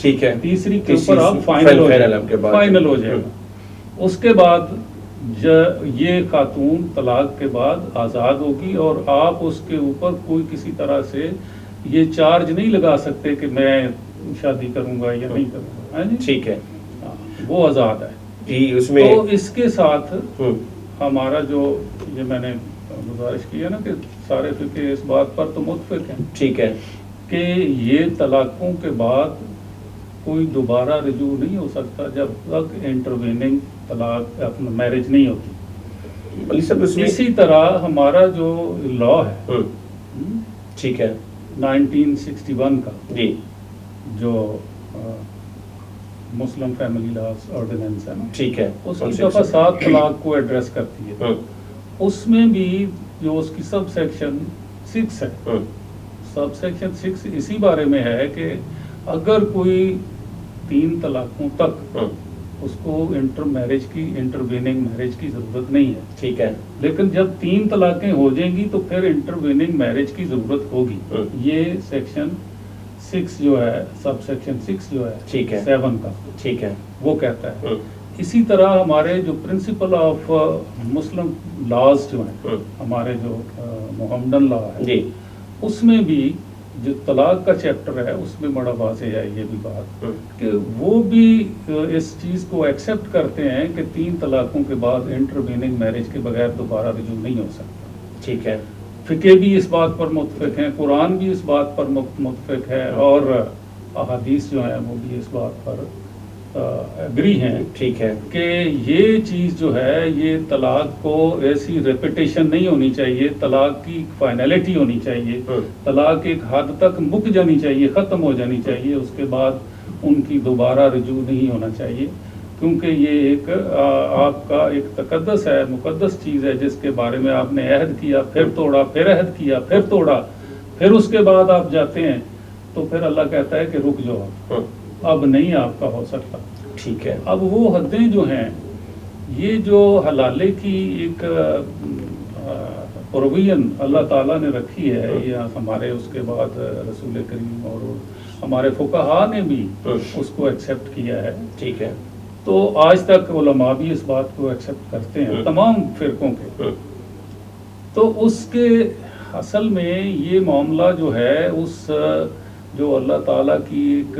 ٹھیک ہے، تیسری کے اوپر آپ فائنل ہو جائے گا. اس کے بعد یہ خاتون طلاق کے بعد آزاد ہوگی اور آپ اس کے اوپر کوئی کسی طرح سے یہ چارج نہیں لگا سکتے کہ میں شادی کروں گا یا نہیں کروں گا. ٹھیک ہے، وہ آزاد ہے جی. اس میں تو اس کے ساتھ ہمارا جو یہ میں نے گزارش کی ہے نا کہ سارے فقہ اس بات پر تو متفق ہیں. ٹھیک ہے کہ یہ طلاقوں کے بعد کوئی دوبارہ رجوع نہیں ہو سکتا جب تک انٹرویننگ طلاق اپنا میرج نہیں ہوتی. اسی طرح ہمارا جو لا ہے ٹھیک ہے 1961 کا جی جو مسلم فیملی لاز آرڈیننس ہے نا، ٹھیک ہے، اس کی دفعہ 7 طلاق کو ایڈریس کرتی ہے. اس میں بھی جو اس کی سب سیکشن 6 ہے، سب سیکشن 6 اسی بارے میں ہے کہ اگر کوئی 3 طلاقوں تک اس کو انٹرویننگ میرج کی ضرورت نہیں ہے. ٹھیک ہے، لیکن جب 3 طلاقیں ہو جائیں گی تو پھر انٹرویننگ میرج کی ضرورت ہوگی. یہ سیکشن 6 جو ہے، سب سیکشن 6 جو ہے 7 کا، ٹھیک ہے، وہ کہتا ہے. اسی طرح ہمارے جو پرنسپل آف مسلم لاز جو ہیں، ہمارے جو محمدن لا ہے، اس میں بھی جو طلاق کا چیپٹر ہے اس میں بڑا واضح ہے یہ بھی بات کہ وہ بھی اس چیز کو ایکسیپٹ کرتے ہیں کہ 3 طلاقوں کے بعد انٹرویننگ میرج کے بغیر دوبارہ رجوع نہیں ہو سکتا. ٹھیک ہے، فقہ بھی اس بات پر متفق ہیں، قرآن بھی اس بات پر متفق ہے اور احادیث جو ہیں وہ بھی اس بات پر اگری ہیں. ٹھیک ہے کہ یہ چیز جو ہے یہ طلاق کو ایسی ریپیٹیشن نہیں ہونی چاہیے، طلاق کی فائنلٹی ہونی چاہیے، طلاق ایک حد تک مک جانی چاہیے، ختم ہو جانی چاہیے، اس کے بعد ان کی دوبارہ رجوع نہیں ہونا چاہیے. کیونکہ یہ ایک آپ کا ایک تقدس ہے، مقدس چیز ہے جس کے بارے میں آپ نے عہد کیا، پھر توڑا، پھر عہد کیا، پھر توڑا، پھر اس کے بعد آپ جاتے ہیں تو پھر اللہ کہتا ہے کہ رک جاؤ، اب نہیں آپ کا ہو سکتا. ٹھیک ہے، اب وہ حدیں جو ہیں، یہ جو حلالے کی ایک پروویژن اللہ تعالیٰ نے رکھی ہے، یا ہمارے اس کے بعد رسول کریم اور ہمارے فقہاء نے بھی اس کو ایکسیپٹ کیا ہے. ٹھیک ہے، تو آج تک علماء بھی اس بات کو ایکسیپٹ کرتے ہیں تمام فرقوں کے. تو اس کے اصل میں یہ معاملہ جو ہے اس جو اللہ تعالیٰ کی ایک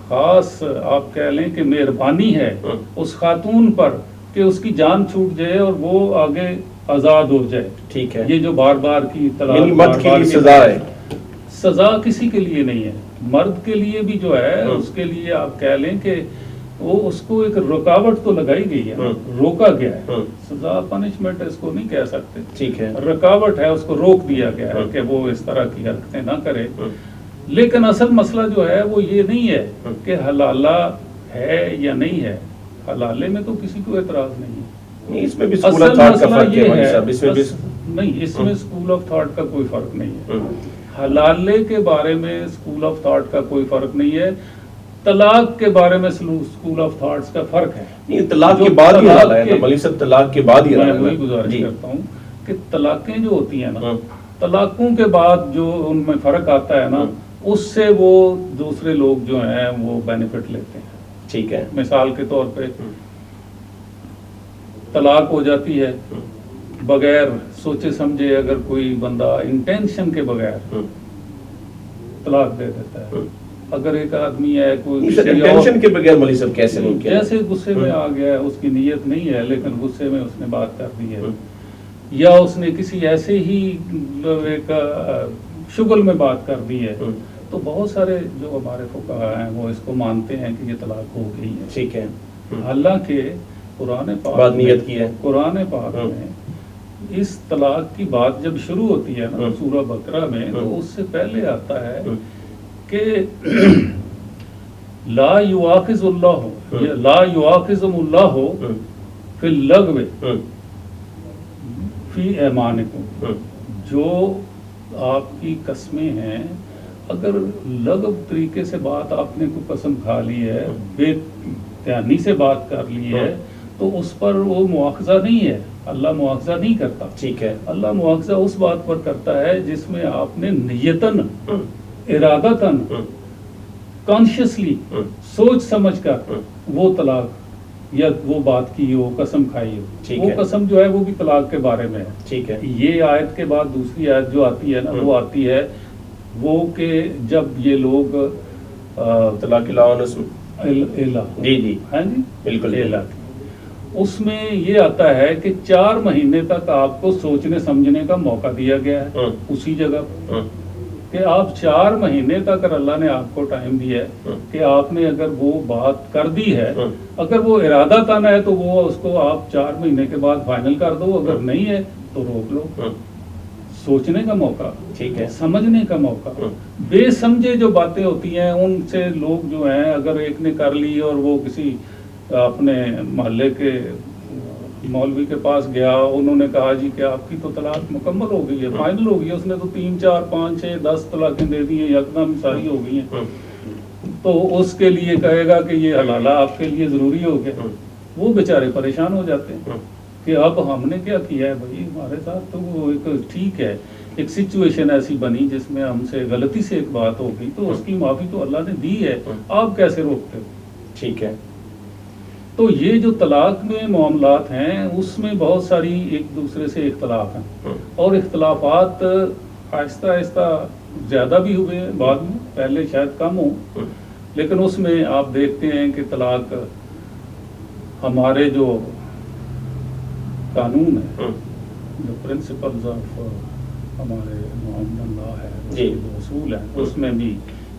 خاص آپ کہہ لیں کہ مہربانی ہے اس خاتون پر کہ اس کی جان چھوٹ جائے اور وہ آگے آزاد ہو جائے. ٹھیک ہے، یہ جو بار بار کی مرد کے لیے سزا ہے، سزا کسی کے لیے نہیں ہے. مرد کے لیے بھی جو ہے اس کے لیے آپ کہہ لیں کہ وہ اس کو ایک رکاوٹ تو لگائی گئی ہے، روکا گیا ہے. سزا پنشمنٹ اس کو نہیں کہہ سکتے. ٹھیک ہے، رکاوٹ ہے، اس کو روک دیا گیا ہے کہ وہ اس طرح کی حرکتیں نہ کرے. لیکن اصل مسئلہ جو ہے وہ یہ نہیں ہے کہ حلالہ ہے یا نہیں ہے. حلالے میں تو کسی کو اعتراض نہیں ہے. اس میں بھی سکول آف تھاٹ کا فرق ہے. نہیں، اس میں سکول آف تھاٹ کا کوئی فرق نہیں ہے. حلالے کے بارے میں سکول آف تھاٹ کا کوئی فرق نہیں ہے. طلاق کے بارے میں سکول آف تھاٹس کا فرق ہے. نہیں، طلاق کے بعد ہی حلال ہے نا مولوی صاحب، طلاق کے بعد ہی حلال ہے. میں وہی گزارش کرتا ہوں کہ طلاقیں جو ہوتی ہیں نا، طلاقوں کے بعد جو ان میں فرق آتا ہے نا، اس سے وہ دوسرے لوگ جو ہیں وہ بینیفٹ لیتے ہیں. ٹھیک ہے، مثال کے طور پہ طلاق ہو جاتی ہے بغیر سوچے سمجھے، اگر کوئی بندہ انٹینشن کے بغیر طلاق دے دیتا ہے. اگر ایک آدمی ہے کوئی انٹینشن کے بغیر مولوی صاحب کیسے ممکن ہے؟ جیسے غصے میں آ گیا ہے، اس کی نیت نہیں ہے لیکن غصے میں اس نے بات کر دی ہے، یا اس نے کسی ایسے ہی ایک شغل میں بات کر دی ہے، تو بہت سارے جو ہمارے فقہاء ہیں وہ اس کو مانتے ہیں کہ یہ طلاق ہو گئی ہے. ٹھیک ہے، حالانکہ قرآن پاک نیت کی ہے، قرآن پاک میں اس طلاق کی بات جب شروع ہوتی ہے نا سورہ بقرہ میں، تو اس سے پہلے آتا ہے کہ لا یؤاخذ اللہ لا یؤاخذم اللہ فی اللغو فی ایمانکم. جو آپ کی قسمیں ہیں، اگر لغو طریقے سے بات آپ نے کوئی قسم کھا لی ہے، بے دھیانی سے بات کر لی ہے، تو اس پر وہ مواخذہ نہیں ہے. اللہ مواخذہ نہیں کرتا. ٹھیک ہے، اللہ مواخذہ اس بات پر کرتا ہے جس میں آپ نے نیتاً، ارادتاً کانشیسلی ہوں، سوچ سمجھ کر ہوں، وہ طلاق یا وہ بات کی ہو، قسم کھائی ہو، ٹھیک وہ ہے۔ قسم جو ہے وہ بھی طلاق کے بارے میں ہے۔ ٹھیک ہے۔ یہ آیت کے بعد دوسری آیت جو آتی ہے نا ہوں۔ وہ آتی ہے وہ کہ جب یہ لوگ طلاق لاؤن اس میں الا جی جی ہاں جی بالکل۔ الا اس میں یہ آتا ہے کہ 4 مہینے تک آپ کو سوچنے سمجھنے کا موقع دیا گیا ہے ہوں، اسی جگہ ہوں، کہ آپ 4 مہینے تک اگر اللہ نے آپ کو ٹائم دیا ہے ہوں، کہ آپ نے اگر وہ بات کر دی ہے، ہوں، اگر وہ ارادہ تن ہے تو وہ اس کو آپ 4 مہینے کے بعد فائنل کر دو، اگر ہوں، نہیں ہے تو روک لو۔ ہوں، سوچنے کا موقع، ٹھیک ہے۔ سمجھنے کا موقع۔ ہوں، بے سمجھے جو باتیں ہوتی ہیں ان سے لوگ جو ہیں اگر ایک نے کر لی اور وہ کسی اپنے محلے کے مولوی کے پاس گیا، انہوں نے کہا جی کہ آپ کی تو طلاق مکمل ہو گئی ہے، فائنل ہو گئی ہے، اس نے تو 3 4 5 6 10 طلاقیں دے دی ہیں، یکدم ساری ہو گئی ہیں، ہوں، تو اس کے لیے کہے گا کہ یہ حلالہ آپ کے لیے ضروری ہو گیا۔ ہوں، وہ بیچارے پریشان ہو جاتے ہیں ہوں، کہ اب ہم نے کیا کیا ہے بھائی، ہمارے ساتھ تو وہ ایک ٹھیک ہے ایک سچویشن ایسی بنی جس میں ہم سے غلطی سے ایک بات ہو گئی تو اس کی معافی تو اللہ نے دی ہے، آپ کیسے روکتے ہو؟ ٹھیک ہے۔ تو یہ جو طلاق میں معاملات ہیں اس میں بہت ساری ایک دوسرے سے اختلاف ہیں، ہوں، اور اختلافات آہستہ آہستہ زیادہ بھی ہوئے ہیں بعد میں، پہلے شاید کم ہوں، ہوں، لیکن اس میں آپ دیکھتے ہیں کہ طلاق ہمارے جو قانون ہے، ہوں، جو پرنسپلز آف ہمارے محمد لا ہے، اس جی۔ کے جو اصول ہیں اس میں بھی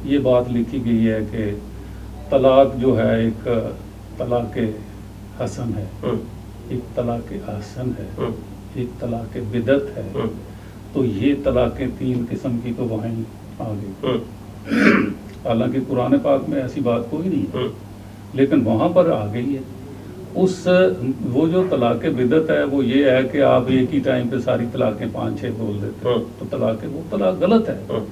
یہ بات لکھی گئی ہے کہ طلاق جو ہے ایک طلاق حسن ہے، ہوں، ایک طلاق احسن ہے، ہوں، ایک طلاق بدعت ہے۔ ہوں، تو یہ طلاقیں 3 قسم کی تو وہیں آ گئی، ہوں، حالانکہ قرآن پاک میں ایسی بات کوئی نہیں ہے، ہوں، لیکن وہاں پر آ گئی ہے۔ وہ جو طلاق بدعت ہے وہ یہ ہے کہ آپ ایک ہی ٹائم پہ ساری طلاقیں 5 6 بول دیتے ہیں، تو وہ طلاق غلط ہے، ہوں،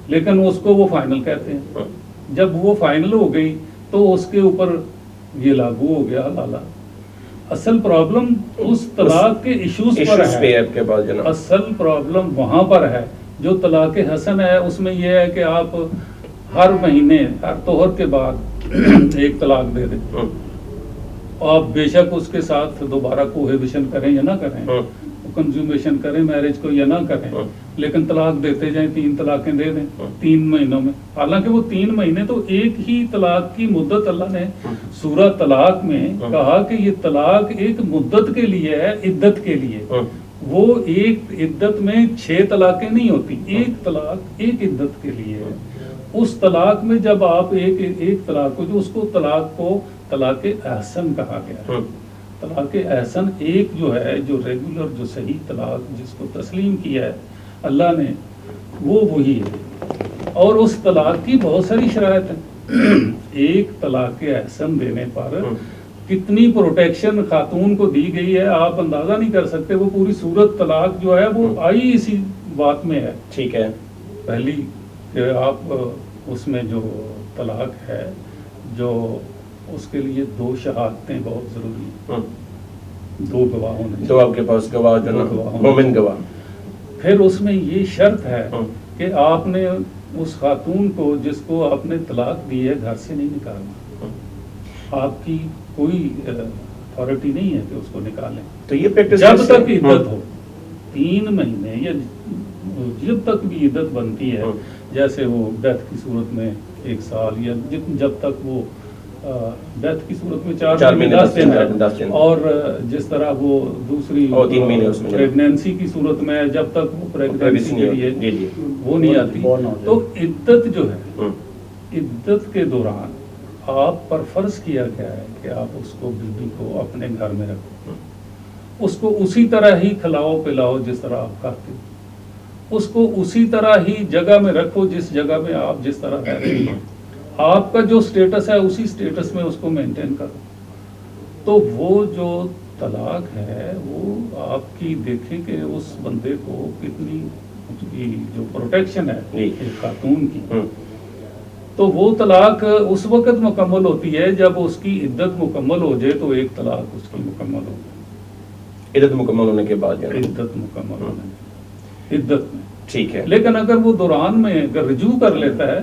لیکن اس کو وہ فائنل کہتے ہیں۔ ہوں، جب وہ فائنل ہو گئی تو اس کے اوپر یہ لاگو ہو گیا حلالہ۔ اصل پرابلم اس طلاق کے ایشوز پر ایشوز پہ ہے، آپ کے پاس جناب۔ اصل پرابلم وہاں پر ہے۔ جو طلاق حسن ہے اس میں یہ ہے کہ آپ ہر مہینے ہر طہر کے بعد ایک طلاق دے دیں، ہوں، آپ بے شک اس کے ساتھ دوبارہ کوہیبیشن کریں یا نہ کریں، ہوں، کنزیومیشن کریں میرج کو یا نہ کریں، ہوں، لیکن طلاق دیتے جائیں، 3 طلاقیں دے دیں ہوں، 3 مہینوں میں۔ حالانکہ وہ 3 مہینے تو ایک ہی طلاق کی مدت اللہ نے ہوں، سورہ طلاق میں ہوں، کہا کہ یہ طلاق ایک مدت کے لیے ہے، عدت کے لیے۔ ہوں، وہ ایک عدت میں 6 طلاقیں نہیں ہوتی، ایک طلاق ایک عدت کے لیے ہے۔ اس طلاق میں جب آپ ایک طلاق کو جو اس کو طلاق احسن کہا گیا ہے۔ ہوں، طلاق احسن ایک جو ہے جو ریگولر جو صحیح طلاق جس کو تسلیم کیا ہے اللہ نے وہ وہی ہے، اور اس طلاق کی بہت ساری شرائط ہیں۔ ایک طلاق احسن دینے پر ہوں، کتنی پروٹیکشن خاتون کو دی گئی ہے آپ اندازہ نہیں کر سکتے۔ وہ پوری صورت طلاق جو ہے وہ آئی اسی بات میں ہے۔ ٹھیک ہے۔ پہلی کہ آپ اس میں جو طلاق ہے جو اس کے لیے 2 شہادتیں بہت ضروری ہیں، ہوں، 2 گواہ ہونے تو آپ کے پاس گواہ جو نا گواہ ہونے مومن گواہ۔ پھر اس میں یہ شرط ہے ہوں، کہ آپ نے اس خاتون کو جس کو آپ نے طلاق دی ہے گھر سے نہیں نکالنا، ہوں، آپ کی کوئی اتھارٹی نہیں ہے کہ اس کو نکالیں تو یہ پریکٹس جب تک عدت ہو، 3 مہینے یا جب تک بھی عدت بنتی ہے، ہوں، جیسے وہ ڈیتھ کی صورت میں 1 سال یا جب تک وہ ڈیتھ کی صورت میں 4 مہینے 10 دن ہے، اور جس طرح وہ دوسری اور 3 مہینے اس میں پریگنینسی کی صورت میں جب تک وہ پریگنینسی کے لیے جی جی۔ وہ نہیں آتی، تو عدت جو ہے ہوں، عدت کے دوران آپ پر فرض کیا گیا ہے کہ آپ اس کو بیوی کو اپنے گھر میں رکھو، اس کو اسی طرح ہی کھلاؤ پلاؤ جس طرح آپ کھاتے ہو، اس کو اسی طرح ہی جگہ میں رکھو جس جگہ میں آپ جس طرح رہتے ہیں، آپ کا جو سٹیٹس ہے اسی سٹیٹس میں اس کو مینٹین کرو۔ تو وہ جو طلاق ہے وہ آپ کی دیکھیں کہ اس بندے کو کتنی اس کی جو پروٹیکشن ہے جی۔ ایک خاتون کی، ہوں، تو وہ طلاق اس وقت مکمل ہوتی ہے جب اس کی عدت مکمل ہو جائے، تو ایک طلاق اس کی مکمل ہو جائے، عدت مکمل ہونے کے بعد جناب۔ عدت مکمل ہونے کی عدت میں۔ ٹھیک ہے۔ لیکن اگر وہ دوران میں اگر رجوع کر لیتا ہے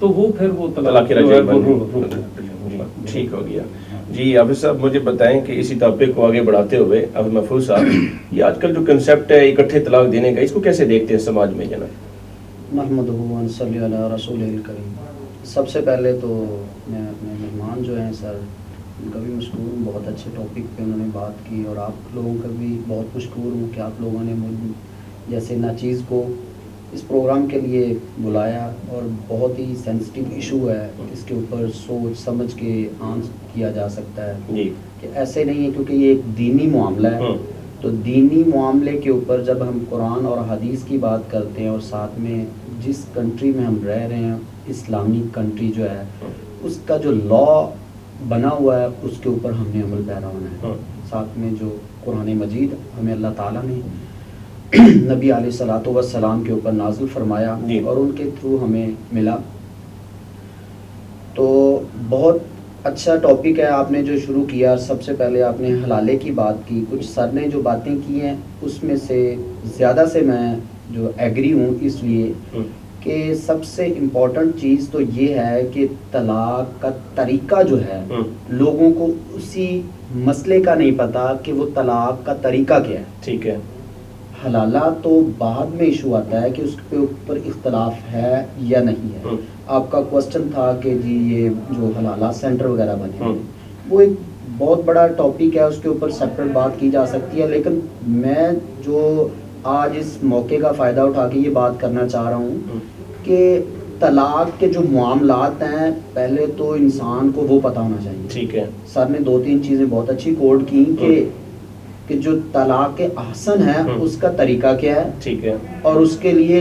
تو وہ پھر وہ طلاق جو ہے رجعی وہ بن جی ٹھیک ہو گیا. جی حافظ صاحب مجھے بتائیں کہ اسی ٹاپک کو آگے بڑھاتے ہوئے حافظ محفوظ صاحب یہ آج کل جو کنسیپٹ ہے اکٹھے طلاق دینے کا اس کو کیسے دیکھتے ہیں سماج میں جناب؟ نحمدہ و نصلی علی رسولہ الکریم. سب سے پہلے تو میں اپنے مہمان جو ہیں سر ان کا بھی مشکور ہوں, بہت اچھے ٹاپک پہ انہوں نے بات کی, اور آپ لوگوں کا بھی بہت مشکور ہوں کہ آپ لوگوں نے مجھ جیسے ناچیز کو اس پروگرام کے لیے بلایا, اور بہت ہی سینسٹیو ایشو ہے, اس کے اوپر سوچ سمجھ کے آنسر کیا جا سکتا ہے جی کہ ایسے نہیں ہے, کیونکہ یہ ایک دینی معاملہ ہے. تو دینی معاملے کے اوپر جب ہم قرآن اور حدیث کی بات کرتے ہیں, اور ساتھ میں جس کنٹری میں ہم رہ رہے ہیں اسلامی کنٹری جو ہے اس کا جو لا بنا ہوا ہے اس کے اوپر ہم نے عمل پیرا ہونا ہے. ساتھ میں جو قرآن مجید ہمیں اللہ تعالیٰ نے نبی علیہ الصلوۃ والسلام کے اوپر نازل فرمایا اور ان کے تھرو ہمیں ملا, تو بہت اچھا ٹاپک ہے آپ نے جو شروع کیا. سب سے پہلے آپ نے حلالے کی بات کی, کچھ سر نے جو باتیں کی ہیں اس میں سے زیادہ سے میں جو ایگری ہوں, اس لیے کہ سب سے امپورٹنٹ چیز تو یہ ہے کہ طلاق کا طریقہ جو ہے لوگوں کو اسی مسئلے کا نہیں پتا کہ وہ طلاق کا طریقہ کیا ہے. ٹھیک ہے, حلالہ تو بعد میں ایشو آتا ہے کہ اس کے اوپر اختلاف ہے یا نہیں ہے. آپ کا کوسچن تھا کہ جی یہ جو حلالہ سینٹر وغیرہ بنے ہیں وہ ایک بہت بڑا ٹاپک ہے, اس کے اوپر سیپریٹ بات کی جا سکتی ہے, لیکن میں جو آج اس موقع کا فائدہ اٹھا کے یہ بات کرنا چاہ رہا ہوں کہ طلاق کے جو معاملات ہیں پہلے تو انسان کو وہ پتہ ہونا چاہیے. ٹھیک ہے, سر نے 2-3 چیزیں بہت اچھی کوڈ کی کہ جو طلاق احسن ہے اس کا طریقہ کیا ہے. ٹھیک ہے, اور اس کے لیے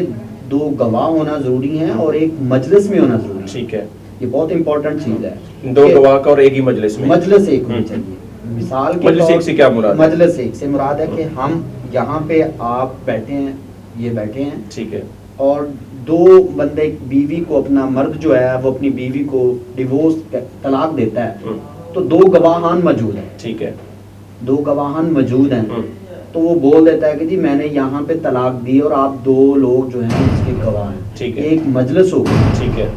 2 گواہ ہونا ضروری ہیں اور ایک مجلس میں ہونا ضروری ہے. ٹھیک ہے, یہ بہت امپورٹنٹ چیز ہے. 2 گواہ کا اور ایک ہی مجلس میں. مجلس ایک ہونی چاہیے. مثال کے مجلس ایک سے کیا مراد؟ مجلس ایک سے مراد ہے کہ ہم یہاں پہ آپ بیٹھے ہیں, یہ بیٹھے ہیں, ٹھیک ہے, اور 2 بندے بیوی کو, اپنا مرد جو ہے وہ اپنی بیوی کو ڈیورس طلاق دیتا ہے, تو 2 گواہان موجود ہیں. ٹھیک ہے, 2 گواہان موجود ہیں, تو وہ بول دیتا ہے کہ جی میں نے یہاں پہ طلاق دی اور آپ 2 لوگ جو ہیں اس کے گواہ ہیں. ٹھیک ہے, ایک مجلس ہو گئی. ٹھیک ہے,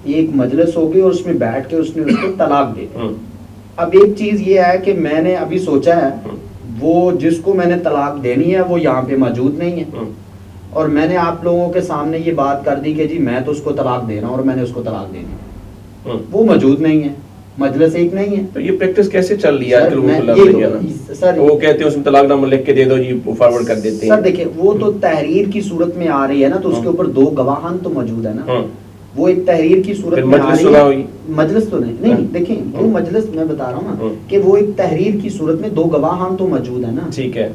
ایک مجلس ہو گئی اور اس میں بیٹھ کے اس نے اس کو طلاق دے. اب ایک چیز یہ ہے کہ میں نے ابھی سوچا ہے وہ جس کو میں نے طلاق دینی ہے وہ یہاں پہ موجود نہیں ہے, اور میں نے آپ لوگوں کے سامنے یہ بات کر دی کہ جی میں تو اس کو طلاق دے رہا ہوں اور میں نے اس کو طلاق دینی ہے, وہ موجود نہیں ہے, مجلس ایک نہیں ہے. تو یہ پریکٹس کیسے چل رہی ہے؟ سر وہ کہتے ہیں اس میں طلاق نامہ لکھ کے دے دو جی, فارورڈ کر دیتے ہیں. سر دیکھیں وہ تو تحریر کی صورت میں آ رہی ہے نا, تو اس کے اوپر 2 گواہان تو موجود ہے نا, وہ ایک تحریر کی صورت میں آ رہی ہے. مجلس تو نہیں دیکھیں وہ مجلس میں بتا رہا ہوں نا کہ وہ ایک تحریر کی صورت میں 2 گواہان تو موجود ہے نا. ٹھیک ہے,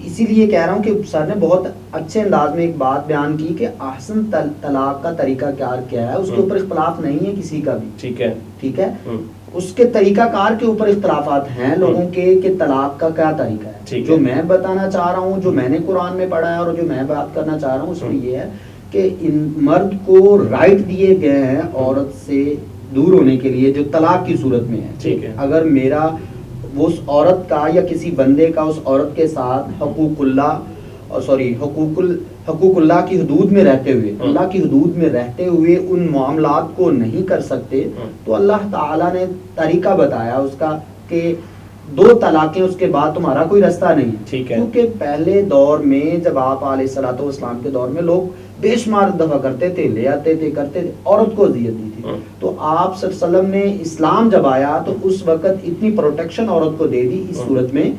اسی لیے کہہ رہا ہوں کہ سر نے بہت اچھے انداز میں ایک بات بیان کی کہ احسن طلاق کا طریقہ کار کیا ہے, اس کے اوپر اختلاف نہیں ہے کسی کا بھی. ٹھیک ہے, ٹھیک ہے, اس کے طریقہ کار کے اوپر اختلافات ہیں لوگوں کے کہ طلاق کا کیا طریقہ ہے. جو میں بتانا چاہ رہا ہوں, جو میں نے قرآن میں پڑھا ہے اور جو میں بات کرنا چاہ رہا ہوں اس میں یہ ہے کہ ان مرد کو رائٹ دیے گئے ہیں عورت سے دور ہونے کے لیے جو طلاق کی صورت میں ہے. ٹھیک ہے, اگر میرا اس عورت کا یا کسی بندے کا اس عورت کے ساتھ حقوق اللہ کی حدود میں رہتے ہوئے, اللہ کی حدود میں رہتے ہوئے ان معاملات کو نہیں کر سکتے, تو اللہ تعالیٰ نے طریقہ بتایا اس کا کہ 2 طلاقیں اس کے بعد تمہارا کوئی رستہ نہیں ہے. کیونکہ پہلے دور میں جب آپ علیہ الصلوۃ والسلام کے دور میں لوگ بے شمار دفعہ کرتے تھے, لے آتے تھے, کرتے تھے, عورت کو اذیت دی تھی. تو آپ صلی اللہ علیہ وسلم نے اسلام جب آیا تو اس وقت اتنی پروٹیکشن عورت کو دے دی اس صورت میں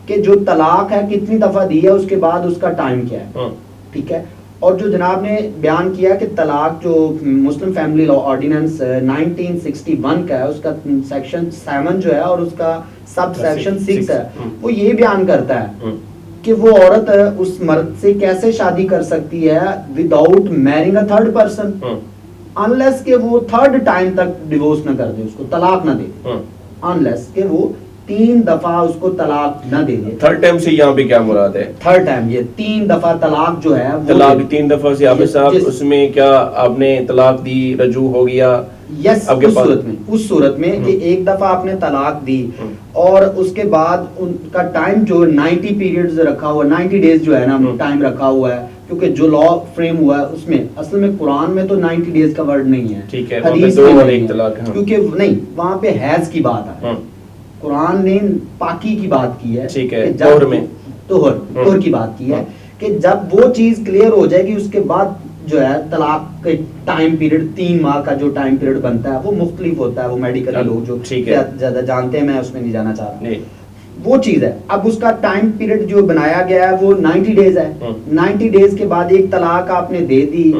کہ جو طلاق ہے کتنی دفعہ دی ہے, اس کے بعد اس کا ٹائم کیا ہے. ٹھیک ہے, اور جو جناب نے بیان کیا کہ طلاق جو مسلم فیملی لا آرڈیننس 1961 کا ہے, اس کا سیکشن 7 جو ہے اور اس کا سب سیکشن 6 ہے, وہ یہ بیان کرتا ہے کہ وہ عورت اس مرد سے کیسے شادی کر سکتی ہے without marrying a third person, unless کہ وہ 3rd ٹائم تک ڈیورس نہ کر دے, اس کو طلاق نہ دے, انلیس کہ وہ 3 دفعہ اس کو طلاق نہ دے دے. 3rd ٹائم سے یہاں پہ کیا مراد ہے؟ 3rd ٹائم یہ 3 دفعہ طلاق جو ہے, طلاق 3 دفعہ سے عابد صاحب اس میں کیا آپ نے طلاق دی, رجوع ہو گیا؟ یس, اس صورت میں کہ ایک دفعہ آپ نے طلاق دی اور اس کے بعد ان کا ٹائم جو 90 پیریڈز رکھا ہوا, 90 ڈیز جو ہے نا ٹائم رکھا ہوا ہے, کیونکہ جو لا فریم ہوا ہے اس میں اصل میں قرآن میں تو 90 ڈیز کا ورڈ نہیں ہے, ٹھیک ہے, حدیث دو میں اور نہیں ایک ہے, طلاق, ہاں. کیونکہ نہیں وہاں پہ حیض کی بات ہے, ہاں. قرآن نے پاکی کی بات کی ہے, ٹھیک ہے, کہ طہر جب میں طہر کی بات کی ہے کہ جب وہ چیز کلیئر ہو جائے گی اس کے بعد جو ہے طلاق کا ٹائم پیریڈ 3 ماہ کا جو ٹائم پیریڈ بنتا ہے وہ مختلف ہوتا ہے, وہ میڈیکل لوگ جو زیادہ جانتے ہیں, میں اس میں نہیں جانا چاہ رہا, وہ چیز ہے. اب اس کا ٹائم پیریڈ جو بنایا گیا ہے وہ 90 ڈیز ہے. 90 ڈیز کے بعد ایک طلاق آپ نے دے دی,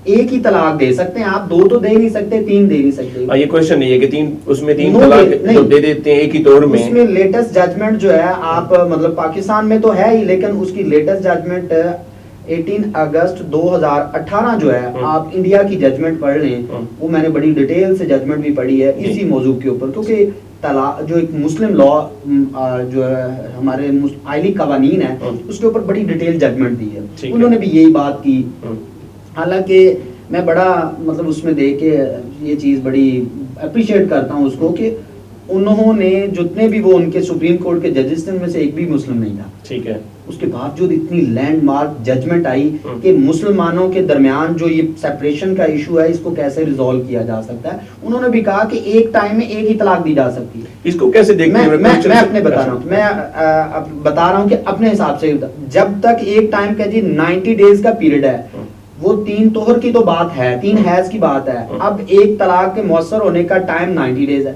ایک ہی طلاق دے سکتے ہیں آپ, 2 تو دے نہیں سکتے, 3 دے نہیں سکتے. یہ کوشچن نہیں ہے کہ 3 اس میں 3 طلاق جو دے دیتے ہیں ایک ہی طور میں. اس میں لیٹسٹ ججمنٹ جو ہے آپ مطلب پاکستان میں تو ہے ہی, لیکن اس کی لیٹسٹ ججمنٹ 18 اگست 2018 جو ہے, آپ انڈیا کی ججمنٹ پڑھ لیں, وہ میں نے بڑی ڈیٹیل سے ججمنٹ بھی پڑھی ہے اسی موضوع کے اوپر, کیونکہ طلاق جو ایک مسلم لا جو ہے ہمارے آئلی قوانین ہے اس کے اوپر بڑی ڈیٹیل ججمنٹ دی ہے. انہوں نے بھی یہی بات کی, حالانکہ میں بڑا مطلب اس میں دیکھ کے یہ چیز بڑی اپریشیٹ کرتا ہوں اس کو کہ انہوں نے جتنے بھی وہ ان کے سپریم کورٹ کے ججز تھے ان میں سے ایک بھی مسلم نہیں تھا, ٹھیک ہے, اس کے باوجود اتنی لینڈ مارک ججمنٹ آئی کہ مسلمانوں کے درمیان جو یہ سیپریشن کا ایشو ہے اس کو کیسے ریزالو کیا جا سکتا ہے. انہوں نے بھی کہا کہ ایک ٹائم میں ایک ہی طلاق دی جا سکتی ہے. اس کو کیسے دیکھتے ہیں؟ میں اپنے بتا رہا ہوں, میں بتا رہا ہوں کہ اپنے حساب سے جب تک ایک ٹائم کا جی 90 ڈیز کا پیریڈ ہے, وہ 3 طہر کی تو بات ہے, 3 حیض کی بات ہے, اب ایک طلاق کے مؤثر ہونے کا ٹائم 90 ڈیز ہے.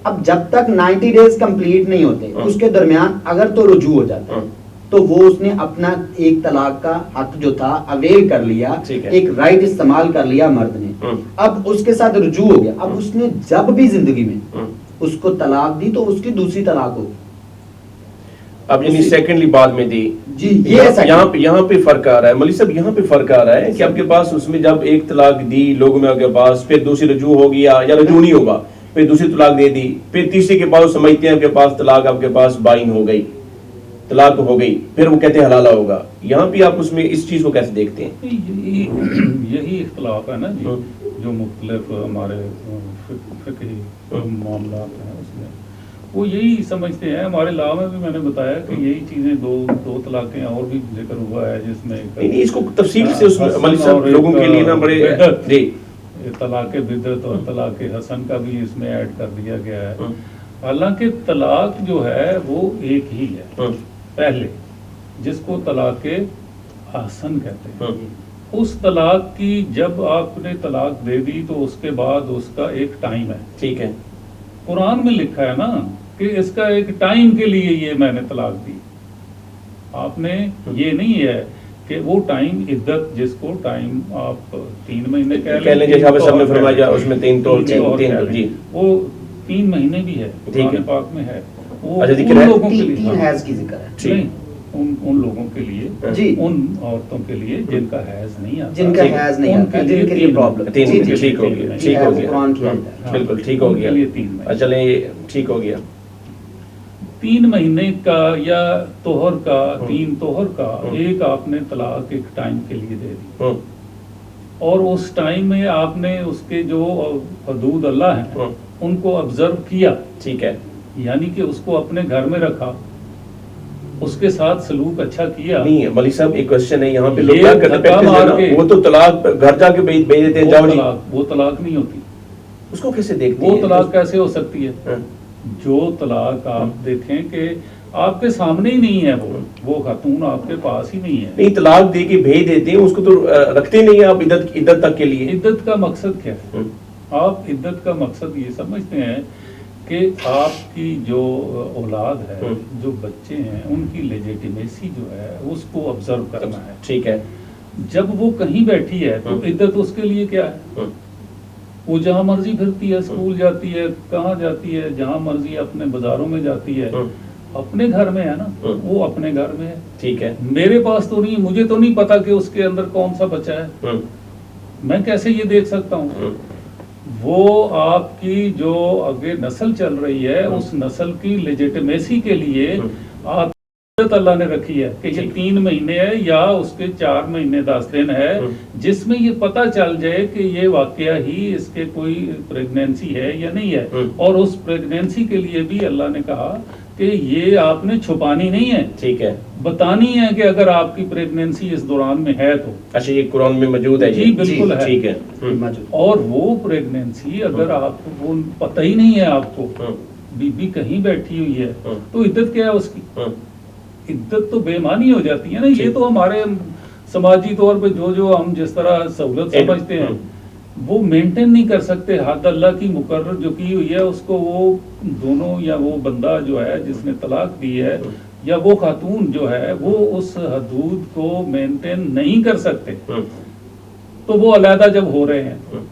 اب جب تک 90 ڈیز کمپلیٹ نہیں ہوتے اس کے درمیان اگر تو رجوع ہو جاتا ہے تو وہ اس نے اپنا ایک طلاق کا حق جو تھا اویل کر لیا, ایک رائٹ استعمال کر لیا مرد نے, اب اس کے ساتھ رجوع ہو گیا. اب اس نے جب بھی زندگی میں اس کو طلاق دی تو اس کی دوسری طلاق ہوگی. اب یعنی سیکنڈلی بعد میں دی, جی یہاں پہ فرق آ رہا ہے مولوی صاحب, یہاں پہ فرق آ رہا ہے کہ آپ کے پاس اس میں جب ایک طلاق دی لوگوں میں آپ کے پاس, پھر دوسری رجوع ہو گیا یا رجوع نہیں ہوگا, پھر دوسری طلاق دے دی, پھر تیسری کے بعد سمجھتے ہیں آپ کے پاس طلاق آپ کے پاس بائن ہو گئی, طلاق ہو گئی, پھر وہ کہتے ہیں حلالہ ہوگا. یہاں پہ آپ اس میں اس چیز کو کیسے دیکھتے ہیں؟ یہی اختلاف ہے نا جی, جو مختلف ہمارے فقہی معاملات ہیں اس میں وہ یہی سمجھتے ہیں. ہمارے لاء میں بھی میں نے بتایا کہ یہی چیزیں دو طلاقیں اور بھی ذکر ہوا ہے جس میں اس کو تفصیل سے مولوی صاحب لوگوں کے لیے نا بڑے جی طلاق بدعت اور طلاق حسن کا بھی اس میں ایڈ کر دیا گیا ہے. حالانکہ طلاق جو ہے وہ ایک ہی ہے پہلے, جس کو طلاق حسن کہتے ہیں. اس طلاق کی جب آپ نے طلاق دے دی تو اس کے بعد اس کا ایک ٹائم ہے, ٹھیک ہے, قرآن میں لکھا ہے نا کہ اس کا ایک ٹائم کے لیے یہ میں نے طلاق دی. آپ نے یہ نہیں ہے کہ وہ ٹائم عدت جس کو ٹائم آپ 3 مہینے کہہ لیں جیسے آپ نے فرمایا اس میں 3 جی وہ 3 مہینے بھی ہے قرآن پاک میں ہے. وہ ان لوگوں کے لیے 3 حیض کی ذکر ہے, نہیں ان لوگوں کے لیے جی, ان عورتوں کے لیے جن کا حیض نہیں آتا, جن کا حیض نہیں آتا, جن کے لیے پرابلم, ٹھیک ہو گیا, ٹھیک ہو گیا, قرآن کی آیت ہے, بالکل ٹھیک ہو گیا. چلیں یہ ٹھیک ہو گیا. 3 مہینے کا یا طہر کا 3 طہر کا ایک آپ نے طلاق ایک ٹائم کے لیے دے دی, اور اس ٹائم میں آپ نے اس کے جو حدود اللہ ہیں ان کو آبزرو کیا, ٹھیک ہے, یعنی کہ اس کو اپنے گھر میں رکھا, اس کے ساتھ سلوک اچھا کیا. نہیں مولوی صاحب ایک کوشچن ہے یہاں پہ, لوگ کیا کرتے ہیں وہ تو طلاق گھر جا کے بھیج دیتے ہیں, جاؤ جی, وہ طلاق نہیں ہوتی. اس کو کیسے دیکھتے ہیں؟ وہ طلاق کیسے ہو سکتی ہے؟ جو طلاق آپ دیکھیں کہ آپ کے سامنے ہی نہیں ہے, وہ خاتون آپ کے پاس ہی نہیں ہے. نہیں, طلاق دے کے بھیج دیتے ہیں, اس کو تو رکھتے نہیں ہیں آپ عدت تک کے لیے. عدت کا مقصد کیا ہے؟ آپ عدت کا مقصد یہ سمجھتے ہیں کہ آپ کی جو اولاد ہے, جو بچے ہیں, ان کی لیجیٹیمیسی جو ہے اس کو آبزرو کرنا ہے. ٹھیک ہے, جب وہ کہیں بیٹھی ہے تو عدت اس کے لیے کیا ہے؟ وہ جہاں مرضی پھرتی ہے, اسکول جاتی ہے, کہاں جاتی ہے, جہاں مرضی اپنے بازاروں میں جاتی ہے, اپنے گھر میں ہے نا, وہ اپنے گھر میں ہے. ٹھیک ہے, میرے پاس تو نہیں, مجھے تو نہیں پتا کہ اس کے اندر کون سا بچہ ہے, میں کیسے یہ دیکھ سکتا ہوں؟ وہ آپ کی جو آگے نسل چل رہی ہے اس نسل کی لیجیٹیمیسی کے لیے آپ اللہ نے رکھی ہے کہ یہ 3 مہینے ہے یا اس کے 4 مہینے 10 دن ہے, جس میں یہ پتہ چل جائے کہ یہ واقعہ ہی اس کے کوئی پریگنینسی ہے یا نہیں ہے. اور اس پریگنینسی کے لیے بھی اللہ نے کہا کہ یہ آپ نے چھپانی نہیں ہے، ٹھیک ہے، بتانی ہے کہ اگر آپ کی پریگنینسی اس دوران میں ہے تو اچھا یہ قرآن میں موجود ہے؟ جی بالکل ہے، ٹھیک ہے، اور وہ پریگنینسی اگر آپ کو وہ پتہ ہی نہیں ہے آپ کو، بی بی کہیں بیٹھی ہوئی ہے تو عدت کیا ہے اس کی؟ عدت تو بے معنی ہو جاتی ہے نا. یہ تو ہمارے سماجی طور پہ جو ہم جس طرح سہولت سمجھتے ہیں وہ مینٹین نہیں کر سکتے. حد اللہ کی مقرر جو کی ہوئی ہے اس کو وہ دونوں یا وہ بندہ جو ہے جس نے طلاق دی ہے یا وہ خاتون جو ہے وہ اس حدود کو مینٹین نہیں کر سکتے. تو وہ علیحدہ جب ہو رہے ہیں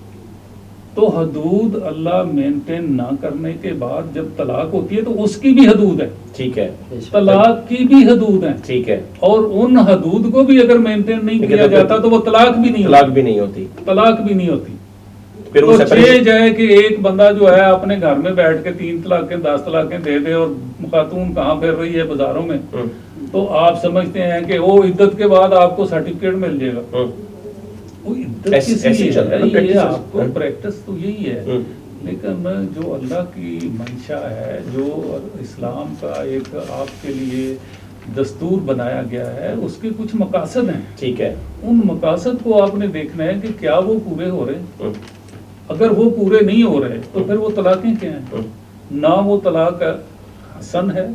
تو حدود اللہ مینٹین نہ کرنے کے بعد جب طلاق ہوتی ہے تو اس کی بھی حدود ہے. ٹھیک ہے، طلاق کی بھی حدود ہیں. ٹھیک ہے، اور ان حدود کو بھی اگر مینٹین نہیں کیا جاتا تو وہ طلاق بھی نہیں ہوتی. طلاق بھی نہیں ہوتی. پھر تو چاہے جائے کہ ایک بندہ جو ہے اپنے گھر میں بیٹھ کے 3 طلاقیں 10 طلاقیں دے دے اور خاتون کہاں پھر رہی ہے بازاروں میں، تو آپ سمجھتے ہیں کہ وہ عدت کے بعد آپ کو سرٹیفکیٹ مل جائے گا. وہ عدت کس لیے ہے؟ یہ آپ کو پریکٹس تو یہی ہے. لیکن جو اللہ کی منشا ہے، جو اسلام کا ایک آپ کے لیے دستور بنایا گیا ہے، اس کے کچھ مقاصد ہیں. ٹھیک ہے، ان مقاصد کو آپ نے دیکھنا ہے کہ کیا وہ پورے ہو رہے ہیں. اگر وہ پورے نہیں ہو رہے تو پھر وہ طلاقیں کیا ہیں؟ نہ وہ طلاق حسن ہے،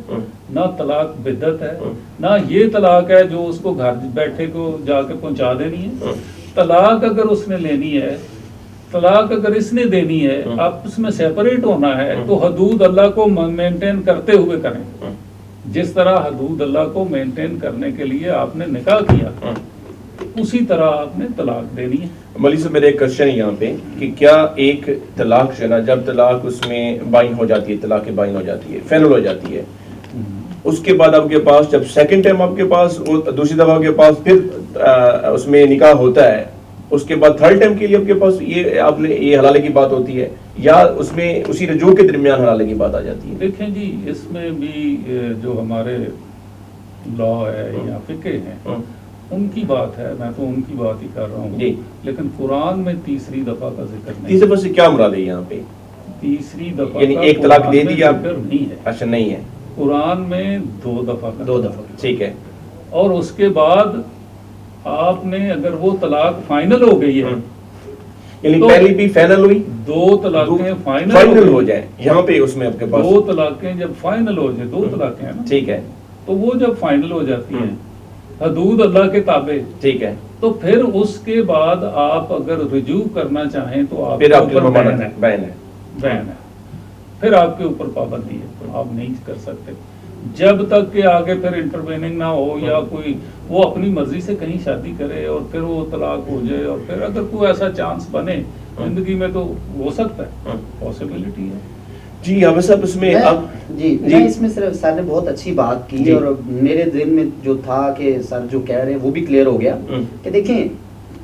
نہ طلاق بدعت ہے، نہ یہ طلاق ہے جو اس کو گھر بیٹھے کو جا کے پہنچا دینی ہے. طلاق اگر اس نے لینی ہے، طلاق اگر اس نے دینی ہے، آپس میں سیپریٹ ہونا ہے تو حدود اللہ کو مینٹین کرتے ہوئے کریں. جس طرح حدود اللہ کو مینٹین کرنے کے لیے آپ نے نکاح کیا اسی طرح آپ نے طلاق دینی ہے. مولوی صاحب میرا ایک کوشچن ہے یہاں پہ کہ کیا ایک طلاق جو ہے نا، جب طلاق اس میں بائن ہو جاتی ہے، طلاق بائن ہو جاتی ہے، فائنل ہو جاتی ہے، اس کے بعد آپ کے پاس جب سیکنڈ ٹائم آپ کے پاس دوسری دفعہ آپ کے پاس پھر اس میں نکاح ہوتا ہے، اس کے بعد تھرڈ ٹائم کے لیے آپ کے پاس یہ آپ نے یہ حلالے کی بات ہوتی ہے یا اس میں اسی رجوع کے درمیان حلالے کی بات آ جاتی ہے؟ دیکھیں جی، اس میں بھی جو ہمارے لا ہے یا فقہ ہیں ان کی بات ہے، میں تو ان کی بات ہی کر رہا ہوں. لیکن قرآن میں تیسری دفعہ کا ذکر نہیں. تیسری دفعہ سے کیا مراد ہے یہاں پہ؟ تیسری دفعہ یعنی ایک طلاق دے دی آپ؟ نہیں ہے. اچھا نہیں ہے، قرآن میں 2 دفعہ کا. 2 دفعہ. ٹھیک ہے. اور اس کے بعد آپ نے اگر وہ طلاق فائنل ہو گئی ہے یعنی پہلی بھی فائنل ہوئی، 2 طلاقیں فائنل ہو جائے یہاں پہ اس میں آپ کے پاس 2 طلاقیں جب فائنل ہو جائے، 2 طلاقیں ہیں نا. ٹھیک ہے. تو وہ جب فائنل ہو جاتی ہیں حدود اللہ کے تابع، ٹھیک ہے، تو پھر اس کے بعد آپ اگر رجوع کرنا چاہیں تو آپ پھر آپ کے اوپر بین ہے. بین ہے. پھر آپ کے اوپر پابندی ہے، آپ نہیں کر سکتے جب تک کہ آگے پھر انٹرویننگ نہ ہو یا کوئی وہ اپنی مرضی سے کہیں شادی کرے اور پھر وہ طلاق ہو جائے. اور پھر اگر کوئی ایسا چانس بنے زندگی میں تو ہو سکتا ہے، پاسبلٹی ہے. جی حافظ صاحب اس میں اب میں اس میں صرف سر نے بہت اچھی بات کی اور میرے ذہن میں جو تھا کہ سر جو کہہ رہے ہیں وہ بھی کلیئر ہو گیا کہ دیکھیں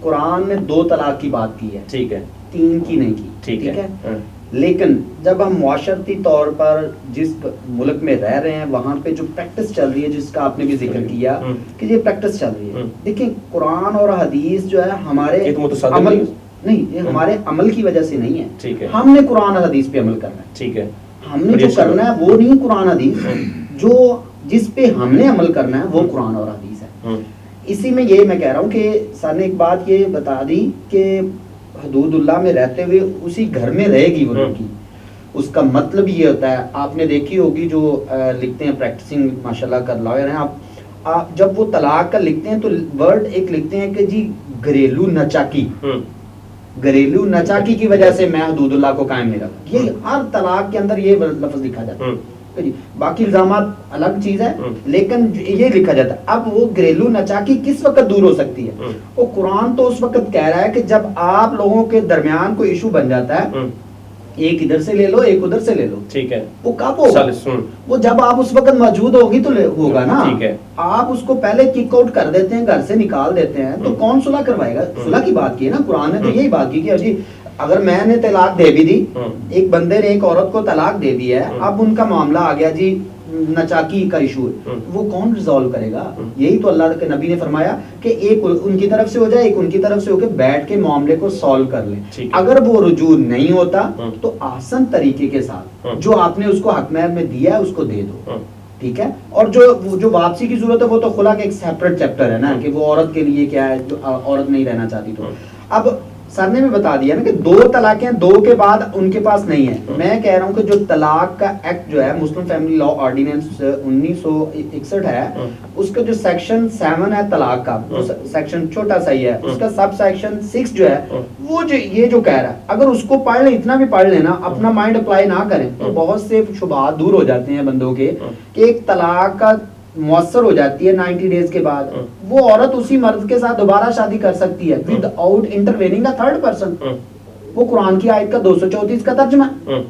قرآن نے 2 طلاق کی بات کی ہے، ٹھیک ہے، 3 کی نہیں کی. ٹھیک ہے. لیکن جب ہم معاشرتی طور پر جس ملک میں رہ رہے ہیں وہاں پہ جو پریکٹس چل رہی ہے جس کا آپ نے بھی ذکر کیا کہ یہ پریکٹس چل رہی ہے، دیکھیں قرآن اور حدیث جو ہے ہمارے عمل نہیں، یہ ہمارے عمل کی وجہ سے نہیں ہے. ہم نے قرآن اور حدیث پہ عمل کرنا ہے. ٹھیک ہے. ہم نے جو کرنا ہے وہ نہیں قرآن حدیث، جو جس پہ ہم نے عمل کرنا ہے وہ قرآن اور حدیث ہے. اسی میں یہ میں کہہ رہا ہوں کہ سر نے ایک بات یہ بتا دی کہ حدود اللہ میں رہتے ہوئے اسی گھر میں رہے گی وہ لڑکی. اس کا مطلب یہ ہوتا ہے، آپ نے دیکھی ہوگی جو لکھتے ہیں پریکٹسنگ ماشاءاللہ کا لائر ہیں آپ جب وہ طلاق کا لکھتے ہیں تو ورڈ ایک لکھتے ہیں کہ جی گھریلو نچاکی، گھریلو نچاکی کی وجہ سے میں حدود اللہ کو قائم نہیں رکھا. یہ ہر طلاق کے اندر یہ لفظ لکھا جاتا ہے. باقی الزامات الگ چیز ہے لیکن یہ لکھا جاتا ہے. اب وہ گھریلو نچاکی کس وقت دور ہو سکتی ہے؟ وہ قرآن تو اس وقت کہہ رہا ہے کہ جب آپ لوگوں کے درمیان کوئی ایشو بن جاتا ہے، ایک ادھر سے لے لو ایک ادھر سے لے لو، ٹھیک ہے، وہ کب ہوگا؟ وہ جب آپ اس وقت موجود ہوگی تو ہوگا نا. آپ اس کو پہلے کک آؤٹ کر دیتے ہیں، گھر سے نکال دیتے ہیں تو کون صلح کروائے گا؟ صلح کی بات کی ہے نا قرآن نے، تو یہی بات کی کہ جی اگر میں نے طلاق دے بھی دی، ایک بندے نے ایک عورت کو طلاق دے دی ہے، اب ان کا معاملہ آ گیا جی نچاکی کا ایشو ہے، وہ کون ریزالو کرے گا؟ یہی تو اللہ کے نبی نے فرمایا کہ ایک ان کی طرف سے ہو جائے ایک ان کی طرف سے ہو کے بیٹھ کے معاملے کو سالو کر لیں. اگر وہ رجوع نہیں ہوتا تو آسان طریقے کے ساتھ جو آپ نے اس کو حق مہر میں دیا ہے اس کو دے دو. ٹھیک ہے. اور جو واپسی کی ضرورت ہے وہ تو خلا کا ایک سیپریٹ چیپٹر ہے نا, کہ وہ عورت کے لیے کیا ہے جو عورت نہیں رہنا چاہتی. تو اب سر نے بھی بتا دیا نا کہ 2 طلاقیں 2 کے بعد ان کے پاس نہیں ہے. میں کہہ رہا ہوں کہ جو طلاق کا ایکٹ جو ہے مسلم فیملی لا آرڈیننس 1961 ہے, اس کا جو سیکشن 7 ہے طلاق کا, سیکشن چھوٹا سا ہی ہے, اس کا سب سیکشن 6 جو ہے وہ یہ جو کہہ رہا ہے, اگر اس کو پڑھ لیں, اتنا بھی پڑھ لینا, اپنا مائنڈ اپلائی نہ کریں تو بہت سے شبہات دور ہو جاتے ہیں بندوں کے, کہ ایک طلاق کا مؤثر ہو جاتی ہے 90 ڈیز کے بعد, وہ عورت اسی مرد کے ساتھ دوبارہ شادی کر سکتی ہے with out intervening a third person. وہ قرآن کی آیت کا 234 کا ترجمہ ہے,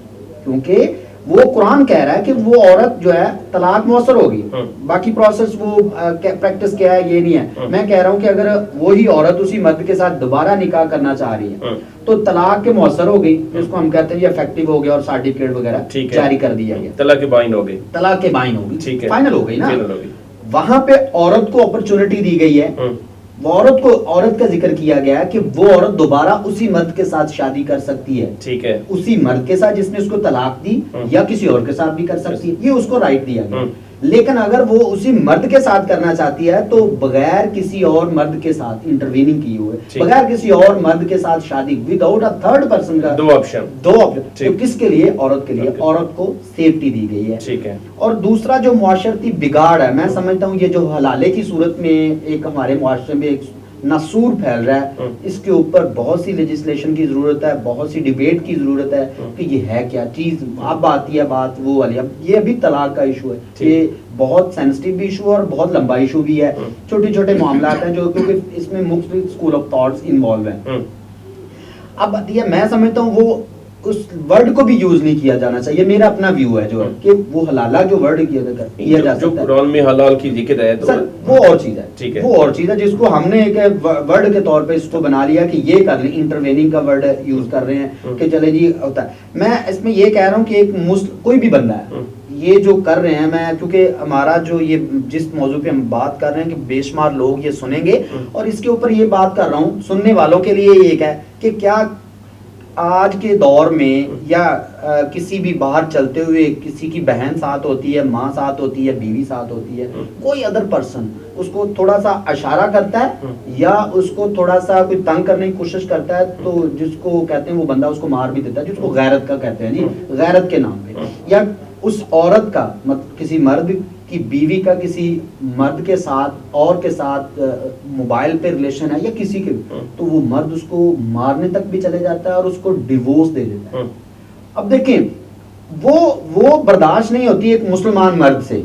کیونکہ وہ قرآن کہہ رہا ہے کہ وہ عورت جو ہے طلاق مؤثر ہوگی. باقی پروسیس وہ پریکٹس کیا ہے یہ نہیں ہے. میں کہہ رہا ہوں کہ اگر وہی عورت اسی مرد کے ساتھ دوبارہ نکاح کرنا چاہ رہی ہے تو طلاق کے مؤثر ہو گئی, جس کو ہم کہتے ہیں یہ افیکٹو ہو گیا اور سرٹیفکیٹ وغیرہ جاری کر دیا گیا, طلاق بائن ہو گئی, طلاق کے بائن ہوگی, ٹھیک ہے, فائنل ہو گئی نا. فائنل ہو گئی. وہاں پہ عورت کو اپرچونٹی دی گئی ہے, وہ عورت کا ذکر کیا گیا کہ وہ عورت دوبارہ اسی مرد کے ساتھ شادی کر سکتی ہے, ٹھیک ہے, اسی مرد کے ساتھ جس نے اس کو طلاق دی, یا کسی اور کے ساتھ بھی کر سکتی ہے, یہ اس کو رائٹ دیا گیا. لیکن اگر وہ اسی مرد کے ساتھ کرنا چاہتی ہے تو بغیر کسی اور مرد کے ساتھ انٹرویننگ کی ہوئے, بغیر کسی اور مرد کے ساتھ شادی وداؤٹ اے تھرڈ پرسن کا 2 آپشن. تو کس کے لیے؟ عورت کے لیے. عورت کو سیفٹی دی گئی ہے, ٹھیک ہے. اور دوسرا جو معاشرتی بگاڑ ہے, میں سمجھتا ہوں یہ جو حلالے کی صورت میں ایک ہمارے معاشرے میں ایک ناسور پھیل رہا ہے, اس کے اوپر بہت سی لیجسلیشن کی ضرورت ہے, بہت سی ڈیبیٹ کی ضرورت ہے کہ یہ ہے کیا چیز. اب آتی ہے بات وہ والی, اب یہ ابھی طلاق کا ایشو ہے, یہ بہت سینسٹیو بھی ایشو ہے اور بہت لمبا ایشو بھی ہے. چھوٹے چھوٹے معاملات ہیں جو کیونکہ اس میں مختلف اسکول آف تھاٹس انوالو ہیں. اب یہ میں سمجھتا ہوں وہ اس ورڈ کو بھی یوز نہیں کیا جانا چاہیے, میرا اپنا ویو ہے جو کہ وہ حلالہ جو ورڈ کیا جا سکتا ہے, قرآن میں حلال کی ذکر ہے تو وہ اور چیز ہے, ٹھیک ہے, وہ اور چیز ہے جس کو ہم نے ایک ورڈ کے طور پہ اس کو بنا لیا کہ یہ کر لیں, انٹرویننگ کا ورڈ یوز کر رہے ہیں کہ چلے جی ہوتا ہے. میں اس میں یہ کہہ رہا ہوں کہ ایک کوئی بھی بندہ ہے یہ جو کر رہے ہیں, میں کیونکہ ہمارا جو یہ جس موضوع پہ ہم بات کر رہے ہیں کہ بے شمار لوگ یہ سنیں گے, اور اس کے اوپر یہ بات کر رہا ہوں سننے والوں کے لیے یہ ہے کہ کیا آج کے دور میں یا کسی بھی باہر چلتے ہوئے کسی کی بہن ساتھ ہوتی ہے, ماں ساتھ ہوتی ہے, بیوی ساتھ ہوتی ہے, کوئی ادر پرسن اس کو تھوڑا سا اشارہ کرتا ہے یا اس کو تھوڑا سا کوئی تنگ کرنے کی کوشش کرتا ہے تو جس کو کہتے ہیں وہ بندہ اس کو مار بھی دیتا ہے, جس کو غیرت کا کہتے ہیں جی, غیرت کے نام پہ, یا اس عورت کا کسی مرد کی بیوی کا کسی مرد کے ساتھ اور کے ساتھ موبائل پہ ریلیشن ہے یا کسی کے, تو وہ مرد اس کو مارنے تک بھی چلے جاتا ہے اور اس کو ڈیورس دے دیتا ہے. اب دیکھیں وہ برداشت نہیں ہوتی ایک مسلمان مرد سے,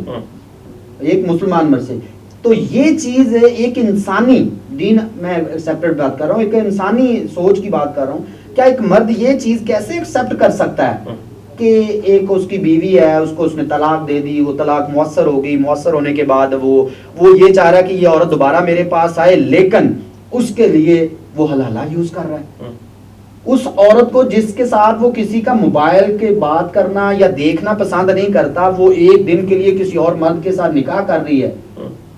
ایک مسلمان مرد سے. تو یہ چیز ایک انسانی دین, میں سیپریٹ بات کر رہا ہوں, ایک انسانی سوچ کی بات کر رہا ہوں. کیا ایک مرد یہ چیز کیسے ایکسپٹ کر سکتا ہے کہ ایک اس کی بیوی ہے, اس کو اس نے طلاق دے دی, وہ طلاق مؤثر ہو گئی, مؤثر ہونے کے بعد وہ یہ چاہ رہا ہے کہ یہ عورت دوبارہ میرے پاس آئے, لیکن اس کے لیے وہ حلالہ یوز کر رہا ہے. اس عورت کو جس کے ساتھ وہ کسی کا موبائل کے بات کرنا یا دیکھنا پسند نہیں کرتا, وہ ایک دن کے لیے کسی اور مرد کے ساتھ نکاح کر رہی ہے,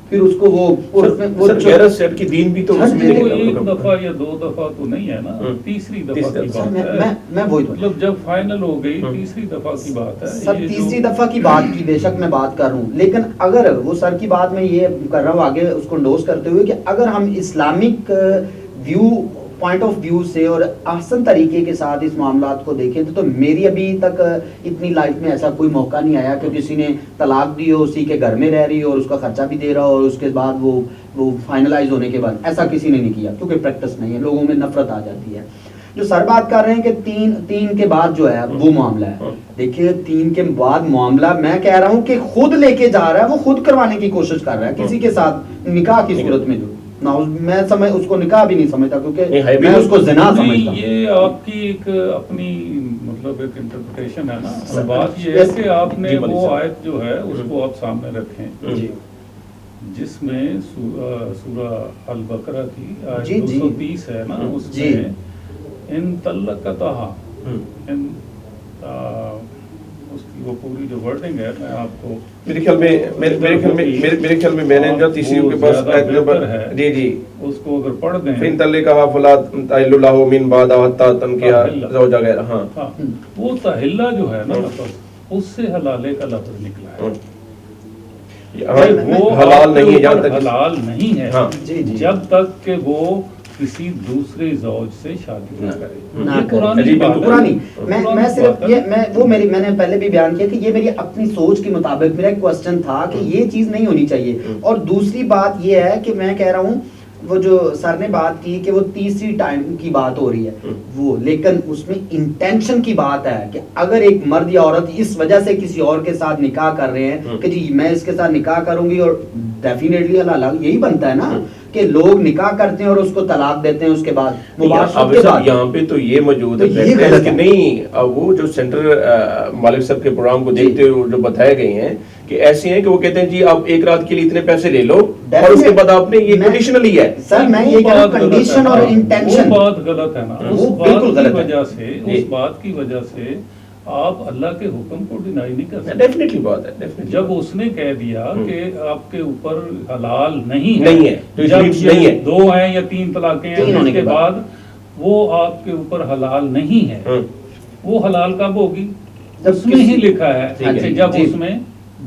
پھر اس کو وہ سیٹ کی دین بھی تو اس میں ایک دفعہ یا 2 دفعہ تو نہیں ہے نا, تیسری دفعہ کی بات ہے. میں وہی مطلب جب فائنل ہو گئی تیسری دفعہ کی بات ہے سر, تیسری دفعہ کی بات کی بے شک میں بات کر رہا ہوں, لیکن اگر وہ سر کی بات میں یہ کر رہا ہوں آگے اس کو انڈوز کرتے ہوئے کہ اگر ہم اسلامک پوائنٹ آف ویو سے اور احسن طریقے کے ساتھ اس معاملات کو دیکھیں تو میری ابھی تک اتنی لائف میں ایسا کوئی موقع نہیں آیا کہ کسی نے طلاق دی ہو, اسی کے گھر میں رہ رہی ہو اور اس کا خرچہ بھی دے رہا ہو, اور اس کے بعد وہ فائنلائز ہونے کے بعد ایسا کسی نے نہیں کیا, کیونکہ پریکٹس نہیں ہے, لوگوں میں نفرت آ جاتی ہے. جو سر بات کر رہے ہیں کہ تین کے بعد جو ہے وہ معاملہ ہے, دیکھیے 3 کے بعد معاملہ میں کہہ رہا ہوں کہ خود لے کے جا رہا ہے, وہ خود کروانے کی کوشش کر رہا ہے کسی کے ساتھ نکاح کی صورت میں. جو میں اس کو نکاح بھی نہیں سمجھتا کیونکہ میں اس کو زنا سمجھتا ہوں. یہ آپ کی ایک اپنی مطلب ایک انٹرپریٹیشن ہے نا, بات یہ ہے کہ آپ نے وہ آیت جو ہے اس کو آپ سامنے رکھیں جس میں سورہ البقرہ کی آیت 230 ہے نا, اس میں ان طلقتہا, اس کی وہ پوری جو ورڈنگ ہے میں آپ کو میرے خیال میں میں نے جو تیسری کے پاس آیت نمبر جی اس کو اگر پڑھ دیں فین طلقہا فلا تحل لہ من بعد حتی تنکح زوجا غیرہ, ہاں وہ تحلہ جو ہے نا لفظ اس سے حلالے کا لفظ نکلا ہے. بھائی وہ حلال آپ کے نہیں ہے جہاں اوپر تک حلال نہیں ہے ہاں جی جی جب تک کہ وہ کسی دوسرے زوج سے شادی نہ کرے. نہ یہ کرے. قرآنی جی، بات بالکل. ہے. پرانی قرآنی میں صرف بات ہے. یہ میں نے پہلے بھی بیان کیا کہ یہ میری اپنی سوچ کے مطابق میرا ایک کوسچن تھا کہ یہ چیز نہیں ہونی چاہیے. اور دوسری بات یہ ہے کہ میں کہہ رہا ہوں وہ جو سر نے بات کی کہ وہ تیسری ٹائم کی بات ہو رہی ہے وہ, لیکن اس میں انٹینشن کی بات ہے کہ اگر ایک مرد یا عورت اس وجہ سے کسی اور کے ساتھ نکاح کر رہے ہیں کہ جی میں اس کے ساتھ نکاح کروں گی, اور ڈیفینیٹلی اللہ یہی بنتا ہے نا کہ لوگ نکاح کرتے ہیں اور اس کو طلاق دیتے ہیں اس کے بعد مباشرت کے بعد. یہاں پہ تو یہ موجود تو یہ ہے غلط کہ ہے. نہیں وہ جو سینٹر مالک صاحب کے پروگرام کو دیکھتے ہوئے جو بتائے گئے ہیں کہ ایسے ہیں کہ وہ کہتے ہیں جی آپ ایک رات کے لیے اتنے پیسے لے لو اور اس کے بعد آپ نے یہ کنڈیشنلی ہے. سر میں یہ کہہ رہا ہوں کنڈیشن اور انٹینشن وہ بات غلط ہے نا. اس بات کی وجہ سے آپ اللہ کے حکم کو ڈینائی نہیں کر سکتے. ڈیفینیٹلی بات ہے. جب اس نے کہہ دیا کہ آپ کے اوپر حلال نہیں ہے جب یہ 2 ہیں یا 3 طلاقیں ہیں اس کے بعد وہ آپ کے اوپر حلال نہیں ہے, وہ حلال کب ہوگی؟ اس میں ہی لکھا ہے جب اس میں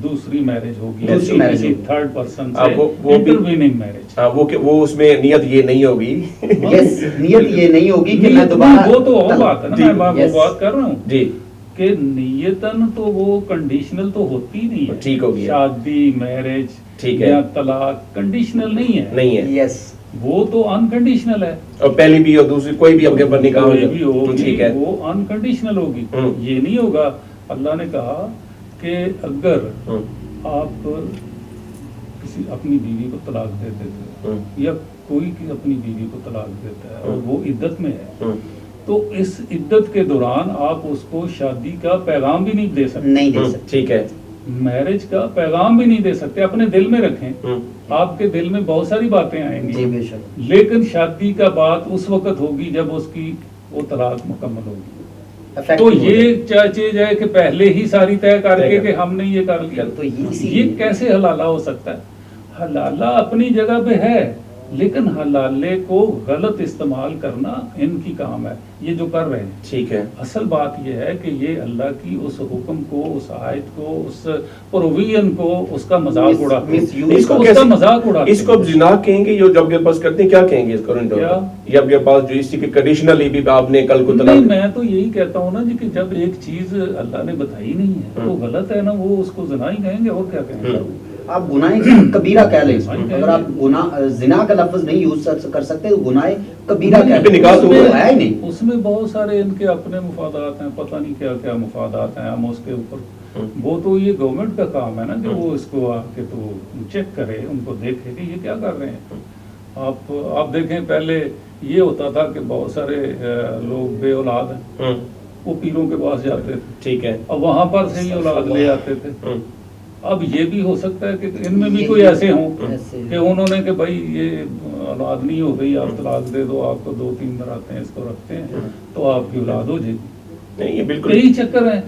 دوسری میرج ہوگی کسی تھرڈ پرسن سے انٹرویننگ میرج. وہ اس میں نیت یہ نہیں ہوگی. نیت یہ نہیں ہوگی کہ میں دوبارہ, وہ تو اور بات ہے نا, میں وہ بات کر رہا ہوں جی کہ نیتن تو وہ کنڈیشنل تو ہوتی نہیں ہے. ٹھیک ہو گیا. شادی میرج یا طلاق کنڈیشنل نہیں ہے. یس وہ تو انکنڈیشنل ہے. اور پہلی بھی اور دوسری کوئی بھی آپ کے اوپر نکاح ہوگی وہ انکنڈیشنل ہوگی. یہ نہیں ہوگا. اللہ نے کہا کہ اگر آپ کسی اپنی بیوی کو طلاق دے دیتے یا کوئی اپنی بیوی کو طلاق دیتا ہے اور وہ عدت میں ہے تو اس عدت کے دوران آپ اس کو شادی کا پیغام بھی نہیں دے سکتے. ٹھیک ہے. میرج کا پیغام بھی نہیں دے سکتے. اپنے دل میں رکھیں. آپ کے دل میں بہت ساری باتیں آئیں گی لیکن شادی کا بات اس وقت ہوگی جب اس کی وہ طلاق مکمل ہوگی. تو یہ چیز ہے کہ پہلے ہی ساری طے کر کے کہ ہم نے یہ کر لیا, تو یہ کیسے حلالہ ہو سکتا ہے؟ حلالہ اپنی جگہ پہ ہے لیکن حلالے کو غلط استعمال کرنا ان کی کام ہے, یہ جو کر رہے ہیں. ٹھیک ہے. اصل بات یہ ہے کہ یہ اللہ کی اس حکم کو, اس آیت کو, اس پروویژن کو, اس کا مذاق اڑاتے ہیں. اس کو اب زنا کہیں گے جو جب کے پاس کرتے ہیں, کیا کہیں گے اس کو؟ یا آپ کے پاس جو اسی کے کنڈیشنلی بھی آپ نے کل کو طلاق. میں تو یہی کہتا ہوں نا جی کہ جب ایک چیز اللہ نے بتائی نہیں ہے تو غلط ہے نا, وہ اس کو زنا ہی کہیں گے اور کیا کہیں گے. آپ گناہ کبیرہ کہہ لیں. اگر آپ زنا کا لفظ نہیں یوز کر سکتے تو گناہ کبیرہ کہہ لیں. اس میں بہت سارے ان کے اپنے مفادات ہیں, پتہ نہیں کیا کیا مفادات ہیں. ہم اس کے اوپر وہ تو یہ گورنمنٹ کا کام ہے نا کہ وہ اس کو آ کے تو چیک کرے, ان کو دیکھے کہ یہ کیا کر رہے ہیں. آپ دیکھیں پہلے یہ ہوتا تھا کہ بہت سارے لوگ بے اولاد ہیں, وہ پیروں کے پاس جاتے تھے. ٹھیک ہے. اب وہاں پر سے ہی اولاد لے آتے تھے. اب یہ بھی ہو سکتا ہے کہ ان میں بھی کوئی ایسے ہوں کہ انہوں نے کہ بھائی یہ اولاد نہیں ہو گئی, آپ طلاق دے دو, آپ کو 2-3 بناتے ہیں, اس کو رکھتے ہیں تو آپ کی اولاد ہو جائے گی. نہیں, یہ بالکل یہی چکر ہے.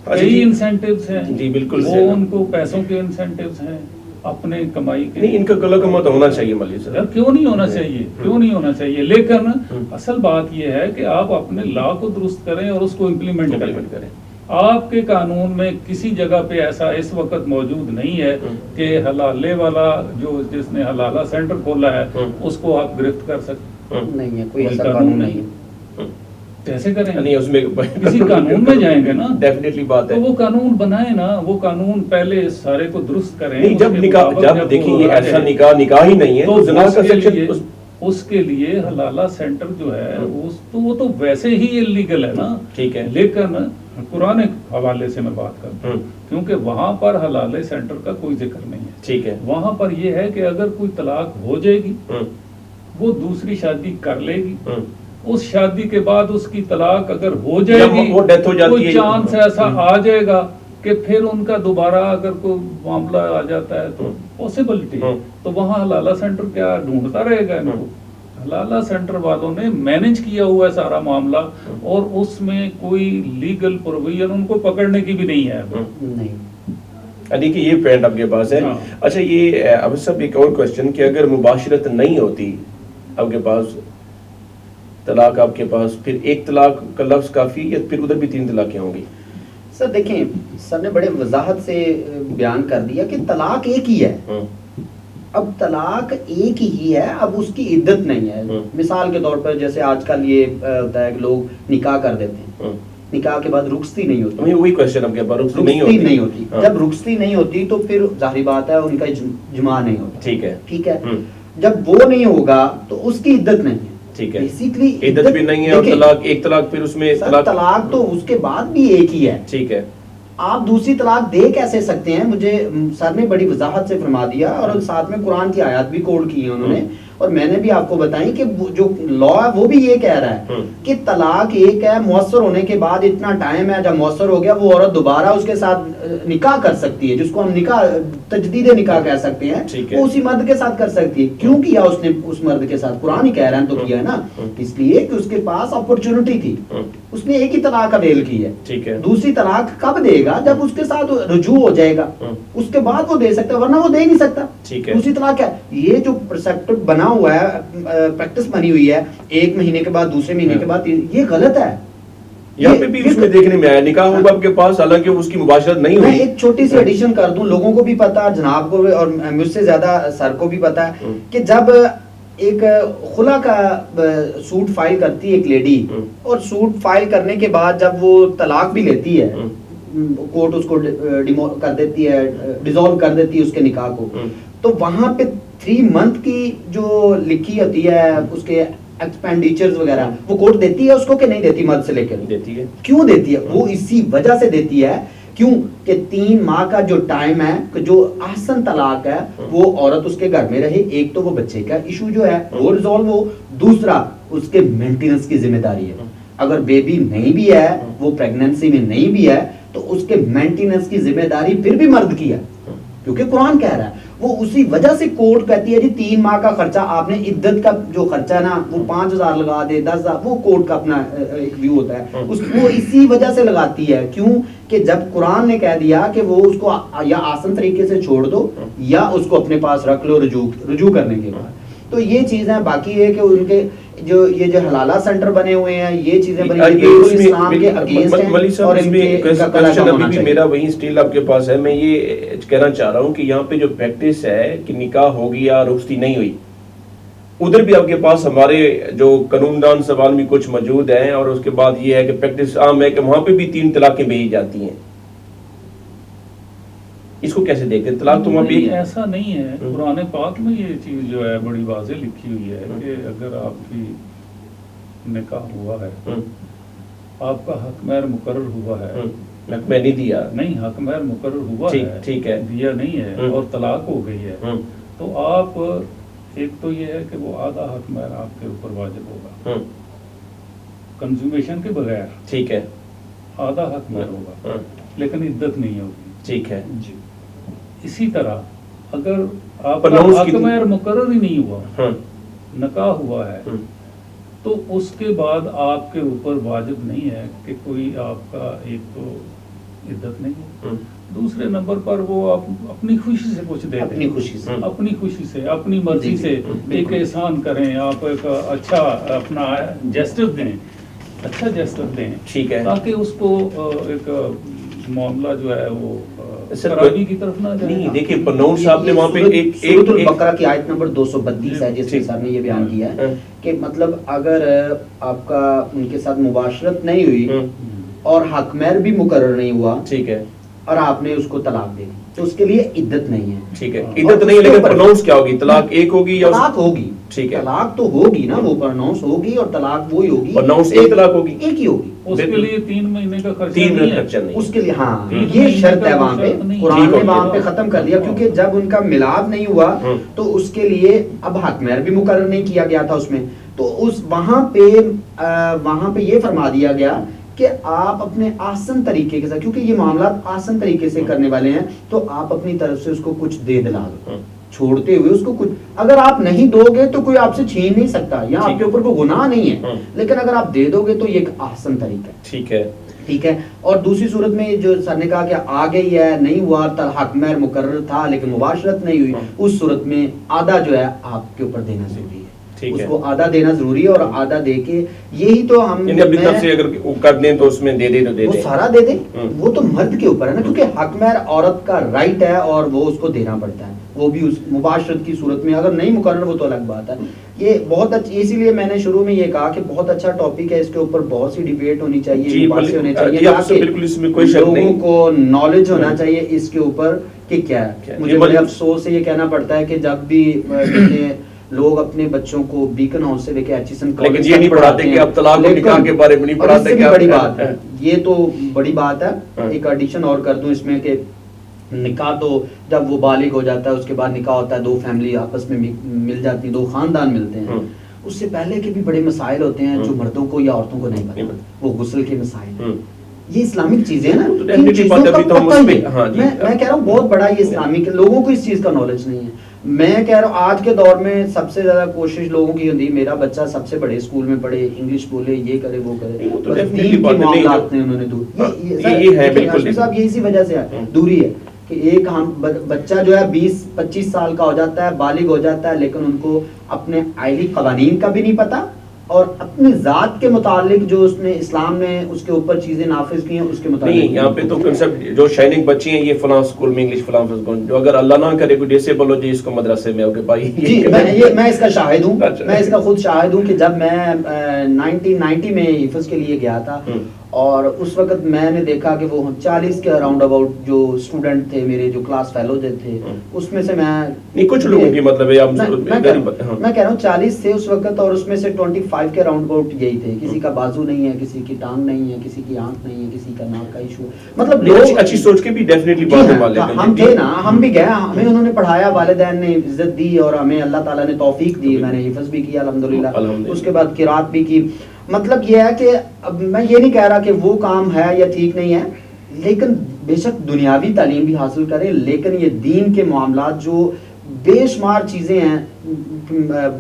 کئی انسینٹیوز ہیں. جی بالکل. وہ ان کو پیسوں کے انسینٹیوز ہیں, اپنے کمائی کے. نہیں, ان کا گلا کما تو ہونا چاہیے مولوی صاحب. کیوں نہیں ہونا چاہیے, کیوں نہیں ہونا چاہیے. لیکن اصل بات یہ ہے کہ آپ اپنے لا کو درست کریں اور اس کو امپلیمنٹ کریں. آپ کے قانون میں کسی جگہ پہ ایسا اس وقت موجود نہیں ہے کہ حلالے والا جو جس نے حلالہ سینٹر کھولا ہے اس کو آپ گرفت کر سکتے. نہیں ہے, کوئی ایسا قانون نہیں ہے. کیسے کریں؟ نہیں, اس میں کسی قانون میں جائیں گے نا. ڈیفینیٹلی بات ہے. تو وہ قانون بنائیں نا, وہ قانون پہلے سارے کو درست کریں. نہیں, جب نکاح, جب دیکھیں یہ ایسا نکاح ہی نہیں ہے تو زنا کا سیکشن, اس کے لیے حلالہ سینٹر جو ہے وہ تو ویسے ہی اللیگل ہے نا. ٹھیک ہے. لیکن قرآن حوالے سے میں بات کرتا ہوں کیونکہ وہاں پر حلالے سینٹر کا کوئی ذکر نہیں ہے. ٹھیک ہے. وہاں پر یہ ہے کہ اگر کوئی طلاق ہو جائے گی وہ دوسری شادی کر لے گی, اس شادی کے بعد اس کی طلاق اگر ہو جائے گی, وہ ڈیتھ ہو جاتی ہے, کوئی چانس ایسا آ جائے گا کہ پھر ان کا دوبارہ اگر کوئی معاملہ آ جاتا ہے تو پاسبلٹی, تو وہاں حلالہ سینٹر کیا ڈھونڈتا رہے گا ان کو. حلالہ سینٹر والوں نے مینج کیا ہوا ہے سارا معاملہ اور اس میں کوئی لیگل پروویژن ان کو پکڑنے کی بھی نہیں ہے. یعنی کہ یہ پوائنٹ آپ کے پاس ہے. اچھا, یہ اب سب ایک اور کوشچن کہ اگر مباشرت نہیں ہوتی آپ کے پاس, طلاق آپ کے پاس, پھر ایک طلاق کا لفظ کافی یا پھر ادھر بھی 3 طلاقیں ہوں گی؟ سر دیکھیں سر نے بڑے وضاحت سے بیان کر دیا کہ طلاق ایک ہی ہے. اب طلاق ایک ہی ہے, اب اس کی عدت نہیں ہے. مثال کے طور پر جیسے آج کل یہ ہوتا ہے کہ لوگ نکاح کر دیتے ہیں, نکاح کے بعد رخصتی نہیں ہوتی. وہی کوشچن اب کے بعد رخصتی نہیں ہوتی. جب رخصتی نہیں ہوتی تو پھر ظاہری بات ہے ان کا جماع نہیں ہوتا. ٹھیک ہے. جب وہ نہیں ہوگا تو اس کی عدت نہیں ہے. ٹھیک ہے, بیسیکلی عدت بھی نہیں ہے, اور طلاق ایک طلاق پھر اس میں طلاق تو اس کے بعد بھی ایک ہی ہے. ٹھیک ہے. آپ دوسری طلاق دے کیسے سکتے ہیں؟ مجھے سر نے بڑی وضاحت سے فرما دیا, اور ساتھ میں قرآن کی آیات بھی کوٹ کی ہیں انہوں نے, اور میں نے بھی آپ کو بتائی کہ جو لا ہے وہ بھی یہ کہہ رہا ہے کہ طلاق ایک ہے, مؤثر ہونے کے بعد اتنا ٹائم ہے, جب مؤثر ہو گیا وہ عورت دوبارہ اس کے ساتھ نکاح کر سکتی ہے, جس کو ہم نکاح تجدید نکاح کہہ سکتے ہیں, وہ اسی مرد کے ساتھ کر سکتی ہے. کیوں کیا اس نے اس مرد کے ساتھ؟ قرآن ہی کہہ رہا ہے تو کیا ہے نا, اس لیے کہ اس کے پاس اپرچونٹی تھی, اس نے ایک ہی طلاق اویل کی ہے. دوسری طلاق کب دے گا؟ جب اس کے ساتھ رجوع ہو جائے گا, اس کے بعد وہ دے سکتا ہے, ورنہ وہ دے نہیں سکتا. دوسری طلاق کیا ہے؟ یہ جو پرسپٹ بنا ہوا ہے, پریکٹس بنی ہوئی ہے, ایک مہینے کے بعد دوسرے مہینے کے بعد, یہ غلط ہے. یہاں پہ بھی اس میں دیکھنے میں آیا نکاح ہوگا آپ کے پاس, حالانکہ اس کی مباشرت نہیں ہوئی. میں ایک چھوٹی سی ایڈیشن کر دوں, لوگوں کو بھی پتا, جناب کو بھی, اور مجھ سے زیادہ سر کو بھی پتا ہے کہ جب ایک خلا کا سوٹ فائل کرتی ہے ایک لیڈی, اور سوٹ فائل کرنے کے بعد جب وہ طلاق بھی لیتی ہے, کورٹ اس کو کر دیتی ہے, ڈیزالو کر دیتی ہے اس کے نکاح کو, تو وہاں پہ 3 منتھ کی جو لکھی ہوتی ہے اس کے ایکسپینڈیچرز وغیرہ, وہ کورٹ دیتی ہے اس کو کہ نہیں دیتی؟ مرد سے لے کر دیتی ہے. کیوں دیتی ہے؟ وہ اسی وجہ سے دیتی ہے, کیوں کہ 3 ماہ کا جو ٹائم ہے, جو احسن طلاق ہے, وہ عورت اس کے گھر میں رہے. ایک تو وہ بچے کا ایشو جو ہے وہ ریزالو ہو, دوسرا اس کے مینٹیننس کی ذمہ داری ہے. اگر بیبی نہیں بھی ہے, وہ پریگننسی میں نہیں بھی ہے, تو اس کے مینٹیننس کی ذمہ داری پھر بھی مرد کی ہے, کیونکہ قرآن کہہ رہا ہے. وہ اسی وجہ سے کورٹ کہتی ہے جی 3 ماہ کا خرچہ آپ نے, عدت کا جو خرچہ ہے نا وہ 5,000 لگا دے, 10,000, وہ کورٹ کا اپنا ایک ویو ہوتا ہے, وہ اسی وجہ سے لگاتی ہے. کیوں کہ جب قرآن نے کہہ دیا کہ وہ اس کو یا آسان طریقے سے چھوڑ دو یا اس کو اپنے پاس رکھ لو رجوع کرنے کے بعد. تو یہ چیزیں باقی ہے کہ ان کے جو یہ جو حلالہ سینٹر بنے ہوئے ہیں, یہ چیزیں بنی ہوئی ہیں اسلام کے اگینسٹ ہیں, اور ان کے میرا وہی سٹیل آپ کے پاس ہے. میں یہ کہنا چاہ رہا ہوں کہ یہاں پہ جو پریکٹس ہے کہ نکاح ہو گیا, رخصتی نہیں ہوئی, ادھر بھی آپ کے پاس ہمارے جو قانون دان سوال بھی کچھ موجود ہیں, اور اس کے بعد یہ ہے کہ پریکٹس عام ہے کہ وہاں پہ بھی 3 طلاقیں بھیجی جاتی ہیں. اس کو کیسے دیکھتے ہیں؟ طلاق تو وہاں پہ ایسا نہیں ہے. قرآن پاک میں یہ چیز جو ہے بڑی واضح لکھی ہوئی ہے کہ اگر آپ کی نکاح ہوا ہے, آپ کا حق مہر مقرر ہوا ہے, حق مہر نہیں دیا, نہیں حق مہر مقرر ہوا ہے, ٹھیک ہے, دیا نہیں ہے, اور طلاق ہو گئی ہے, تو آپ ایک تو یہ ہے کہ وہ آدھا حق مہر آپ کے اوپر واجب ہوگا کنزومیشن کے بغیر. ٹھیک ہے, آدھا حق مہر ہوگا, لیکن عدت نہیں ہوگی. ٹھیک ہے جی. اسی طرح اگر آپ کا حق مہر مقرر ہی نہیں ہوا, نکاح ہوا ہے, تو اس کے بعد آپ کے اوپر واجب نہیں ہے کہ کوئی آپ کا, ایک تو عدت نہیں ہے, دوسرے نمبر پر وہ اپنی خوشی سے کچھ دے دیں, اپنی خوشی سے اپنی مرضی سے ایک احسان کریں, آپ ایک اچھا اپنا جیسٹر دیں, اچھا جیسٹر دیں, ٹھیک ہے, تاکہ اس کو ایک معاملہ جو ہے وہ خرابی کی طرف نہ جائے. نہیں دیکھیے پرنون صاحب نے وہاں پہ ایک سورۃ البقرہ کی آیت نمبر 232 ہے جس میں سر نے یہ بیان کیا ہے کہ مطلب اگر آپ کا ان کے ساتھ مباشرت نہیں ہوئی اور حق مہر بھی مقرر نہیں ہوا, ٹھیک ہے, اور آپ نے اس کو طلاق دے دی, تو اس کے لیے عدت نہیں ہے. ٹھیک ہے, عدت نہیں ہے, لیکن پرنونس کیا ہوگی؟ طلاق ایک ہوگی یا طلاق ہوگی؟ ٹھیک ہے, طلاق تو ہوگی نا, وہ پرنونس ہوگی اور طلاق وہی ہوگی, پرنونس ایک طلاق ہوگی, ایک ہی ہوگی. اس کے لیے 3 مہینے کا خرچہ نہیں, اس کے لیے ہاں یہ شرط ہے وہاں پہ, قرآن نے وہاں پہ ختم کر دیا, کیونکہ جب ان کا ملاپ نہیں ہوا تو اس کے لیے اب حق مہر بھی مقرر نہیں کیا گیا تھا اس میں, تو اس وہاں پہ یہ فرما دیا گیا کہ آپ اپنے آسن طریقے کے ساتھ, کیونکہ یہ معاملات آسن طریقے سے کرنے والے ہیں, تو آپ اپنی طرف سے اس کو کچھ دے دلا دو, چھوڑتے ہوئے اس کو کچھ. اگر آپ نہیں دو گے تو کوئی آپ سے چھین نہیں سکتا, یا آپ کے اوپر کوئی گناہ نہیں ہے, لیکن اگر آپ دے دو گے تو یہ ایک آسن طریقہ ہے. ٹھیک ہے, ٹھیک ہے. اور دوسری صورت میں جو سر نے کہا کہ آ گئی ہے, نہیں ہوا, حق مہر مقرر تھا لیکن مباشرت نہیں ہوئی, اس صورت میں آدھا جو ہے آپ کے اوپر دینا ضروری ہے. ٹھیک اس ہے. کو آدھا دینا ضروری ہے اور آدھا دے کے یہی تو ہم یعنی اپنی طرف سے اگر وہ کر دیں تو اس میں دے دیں تو دے وہ دیں. سارا دے دیں. وہ تو مرد کے اوپر ہے نا, کیونکہ حق مہر عورت کا رائٹ ہے اور وہ اس کو دینا پڑتا ہے, وہ بھی اس مباشرت کی صورت میں, اگر نہیں مقرر وہ تو الگ بات ہے. یہ بہت اچھی, اسی لیے میں نے شروع میں یہ کہا کہ بہت اچھا ٹاپک ہے, اس کے اوپر بہت سی ڈیبیٹ ہونی چاہیے, مباحثے ہونے چاہیے, بالکل اس میں کوئی شک لوگوں نہیں, کو نالج ہونا چاہیے اس کے اوپر کہ کیا ہے. مجھے بڑے افسوس سے یہ کہنا پڑتا ہے کہ جب بھی لوگ اپنے بچوں کو بیکن ہاؤس سے لے کے ایچیسن لیکن یہ نہیں پڑھاتے کہ اب طلاق و نکاح کے بارے میں نہیں پڑھاتے کہ بڑی بات ہے, یہ تو بڑی بات ہے. ایک ایڈیشن اور کر دوں اس میں کہ نکاح تو جب وہ بالغ ہو جاتا ہے اس کے بعد نکاح ہوتا ہے, دو فیملی آپس میں مل جاتی ہیں, دو خاندان ملتے ہیں. اس سے پہلے کے بھی بڑے مسائل ہوتے ہیں جو مردوں کو یا عورتوں کو نہیں پتہ, وہ غسل کے مسائل ہیں. یہ اسلامک چیزیں ہیں نا, ان چیزوں کا پتہ ہی نہیں. میں کہہ رہا ہوں بہت بڑا یہ اسلامک, لوگوں کو اس چیز کا نالج نہیں ہے. میں کہہ رہا ہوں آج کے دور میں سب سے زیادہ کوشش لوگوں کی ہوتی ہے میرا بچہ سب سے بڑے اسکول میں پڑھے, انگلش بولے, یہ کرے وہ کرے, بس دین کے معاملات نے انہوں نے دور. یہ ہے بالکل صاحب, یہ اسی وجہ سے دوری ہے کہ ایک ہم بچہ جو ہے 20-25 سال کا ہو جاتا ہے, بالغ ہو جاتا ہے, لیکن ان کو اپنے آئلی قوانین کا بھی نہیں پتا اور اپنی ذات کے متعلق جو اس نے اسلام نے اس کے اوپر چیزیں نافذ کی ہیں اس کے متعلق نہیں. یہاں پہ تو کنسپٹ جو شائننگ بچی ہیں یہ فلاں اسکول میں انگلش, فلاں اسکول, جو اگر اللہ نہ کرے کوئی ڈسیبل ہو جائے اس کو مدرسے میں اوکے بھائی. جی میں اس کا شاہد ہوں, میں اس کا خود شاہد ہوں کہ جب میں 1990 میں حفظ کے لیے گیا تھا اور اس وقت میں نے دیکھا کہ وہ 40 کے اراؤنڈ اباؤٹ جو اسٹوڈنٹ تھے میرے, جو کلاس فیلو تھے, اس میں سے میں کچھ لوگوں کی مطلب ہے میں کہہ رہا ہوں 40 تھے اس وقت, اور اس میں سے 25 کے اراؤنڈ اباؤٹ یہی تھے. کسی کا بازو نہیں ہے, کسی کی ٹانگ نہیں ہے, کسی کی آنکھ نہیں ہے, کسی کا ناک کا ایشو, مطلب لوگ اچھی سوچ کے بھی ڈیفینیٹلی بات والے ہم تھے نا, ہم بھی گئے, ہمیں انہوں نے پڑھایا, والدین نے عزت دی اور ہمیں اللہ تعالیٰ نے توفیق دی, میں نے حفظ بھی کیا الحمدللہ, اس کے بعد قرات بھی کی. مطلب یہ ہے کہ اب میں یہ نہیں کہہ رہا کہ وہ کام ہے یا ٹھیک نہیں ہے, لیکن بے شک دنیاوی تعلیم بھی حاصل کریں, لیکن یہ دین کے معاملات جو بے شمار چیزیں ہیں,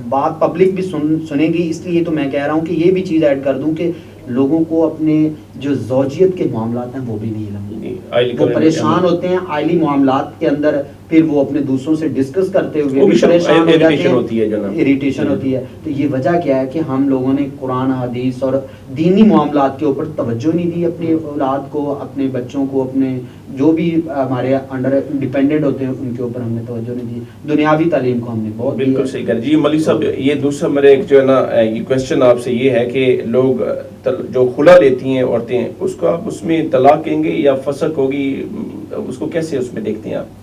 بات پبلک بھی سنے گی, اس لیے تو میں کہہ رہا ہوں کہ یہ بھی چیز ایڈ کر دوں کہ لوگوں کو اپنے جو زوجیت کے معاملات ہیں وہ بھی نہیں علم, وہ پریشان ہوتے ہیں آئلی معاملات کے اندر, پھر وہ اپنے دوسروں سے ڈسکس کرتے ہوئے بھی پریشان ہو جاتے ہیں, اریٹیشن ہوتی ہے. تو یہ وجہ کیا ہے کہ ہم لوگوں نے قرآن حدیث اور دینی معاملات کے اوپر توجہ نہیں دی, اپنی اولاد کو, اپنے بچوں کو, اپنے جو بھی ہمارے انڈر ڈیپینڈنٹ ہوتے ہیں ان کے اوپر ہم نے توجہ نہیں دی. دنیاوی تعلیم کو ہم نے بہت بالکل صحیح کر. جی مولوی صاحب, یہ دوسرا میرا ایک جو ہے نا یہ کوشچن آپ سے یہ ہے کہ لوگ جو خلا لیتی ہیں عورتیں, اس کو آپ اس میں طلاق کہیں گے یا فسخ ہوگی, اس کو کیسے اس میں دیکھتے ہیں آپ؟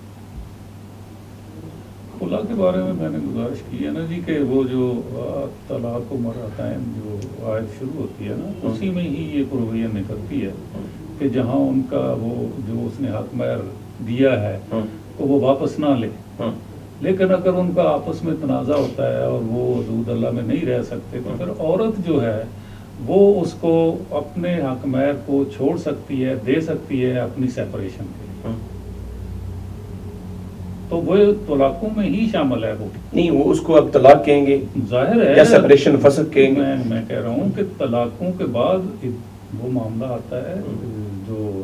خلا کے بارے میں نے گزارش کی ہے نا جی کہ وہ جو طلاق و مرتين جو آیت شروع ہوتی ہے نا, اسی میں ہی یہ پروویژن نکلتی ہے کہ جہاں ان کا وہ جو اس نے حق مہر دیا ہے تو وہ واپس نہ لے, لیکن اگر ان کا آپس میں تنازع ہوتا ہے اور وہ حدود اللہ میں نہیں رہ سکتے تو پھر عورت جو ہے وہ اس کو اپنے حق مہر کو چھوڑ سکتی ہے, دے سکتی ہے اپنی سیپریشن کے لیے. تو وہ طلاقوں میں ہی شامل ہے. وہ نہیں, وہ اس کو اب طلاق کہیں گے ظاہر ہے, یا سیپریشن فسخ کہیں گے. میں کہہ رہا ہوں کہ طلاقوں کے بعد وہ معاملہ آتا ہے جو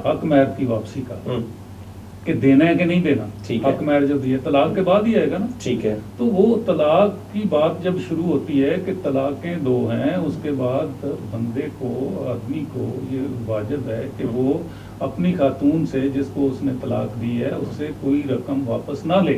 حق مہر کی واپسی کا, کہ دینا ہے کہ نہیں دینا. حق مہر جو دیا طلاق کے بعد ہی آئے گا نا. ٹھیک ہے. تو وہ طلاق کی بات جب شروع ہوتی ہے کہ طلاقیں 2 ہیں, اس کے بعد بندے کو, آدمی کو یہ واجب ہے کہ وہ اپنی خاتون سے جس کو اس نے طلاق دی ہے اس سے کوئی رقم واپس نہ لے.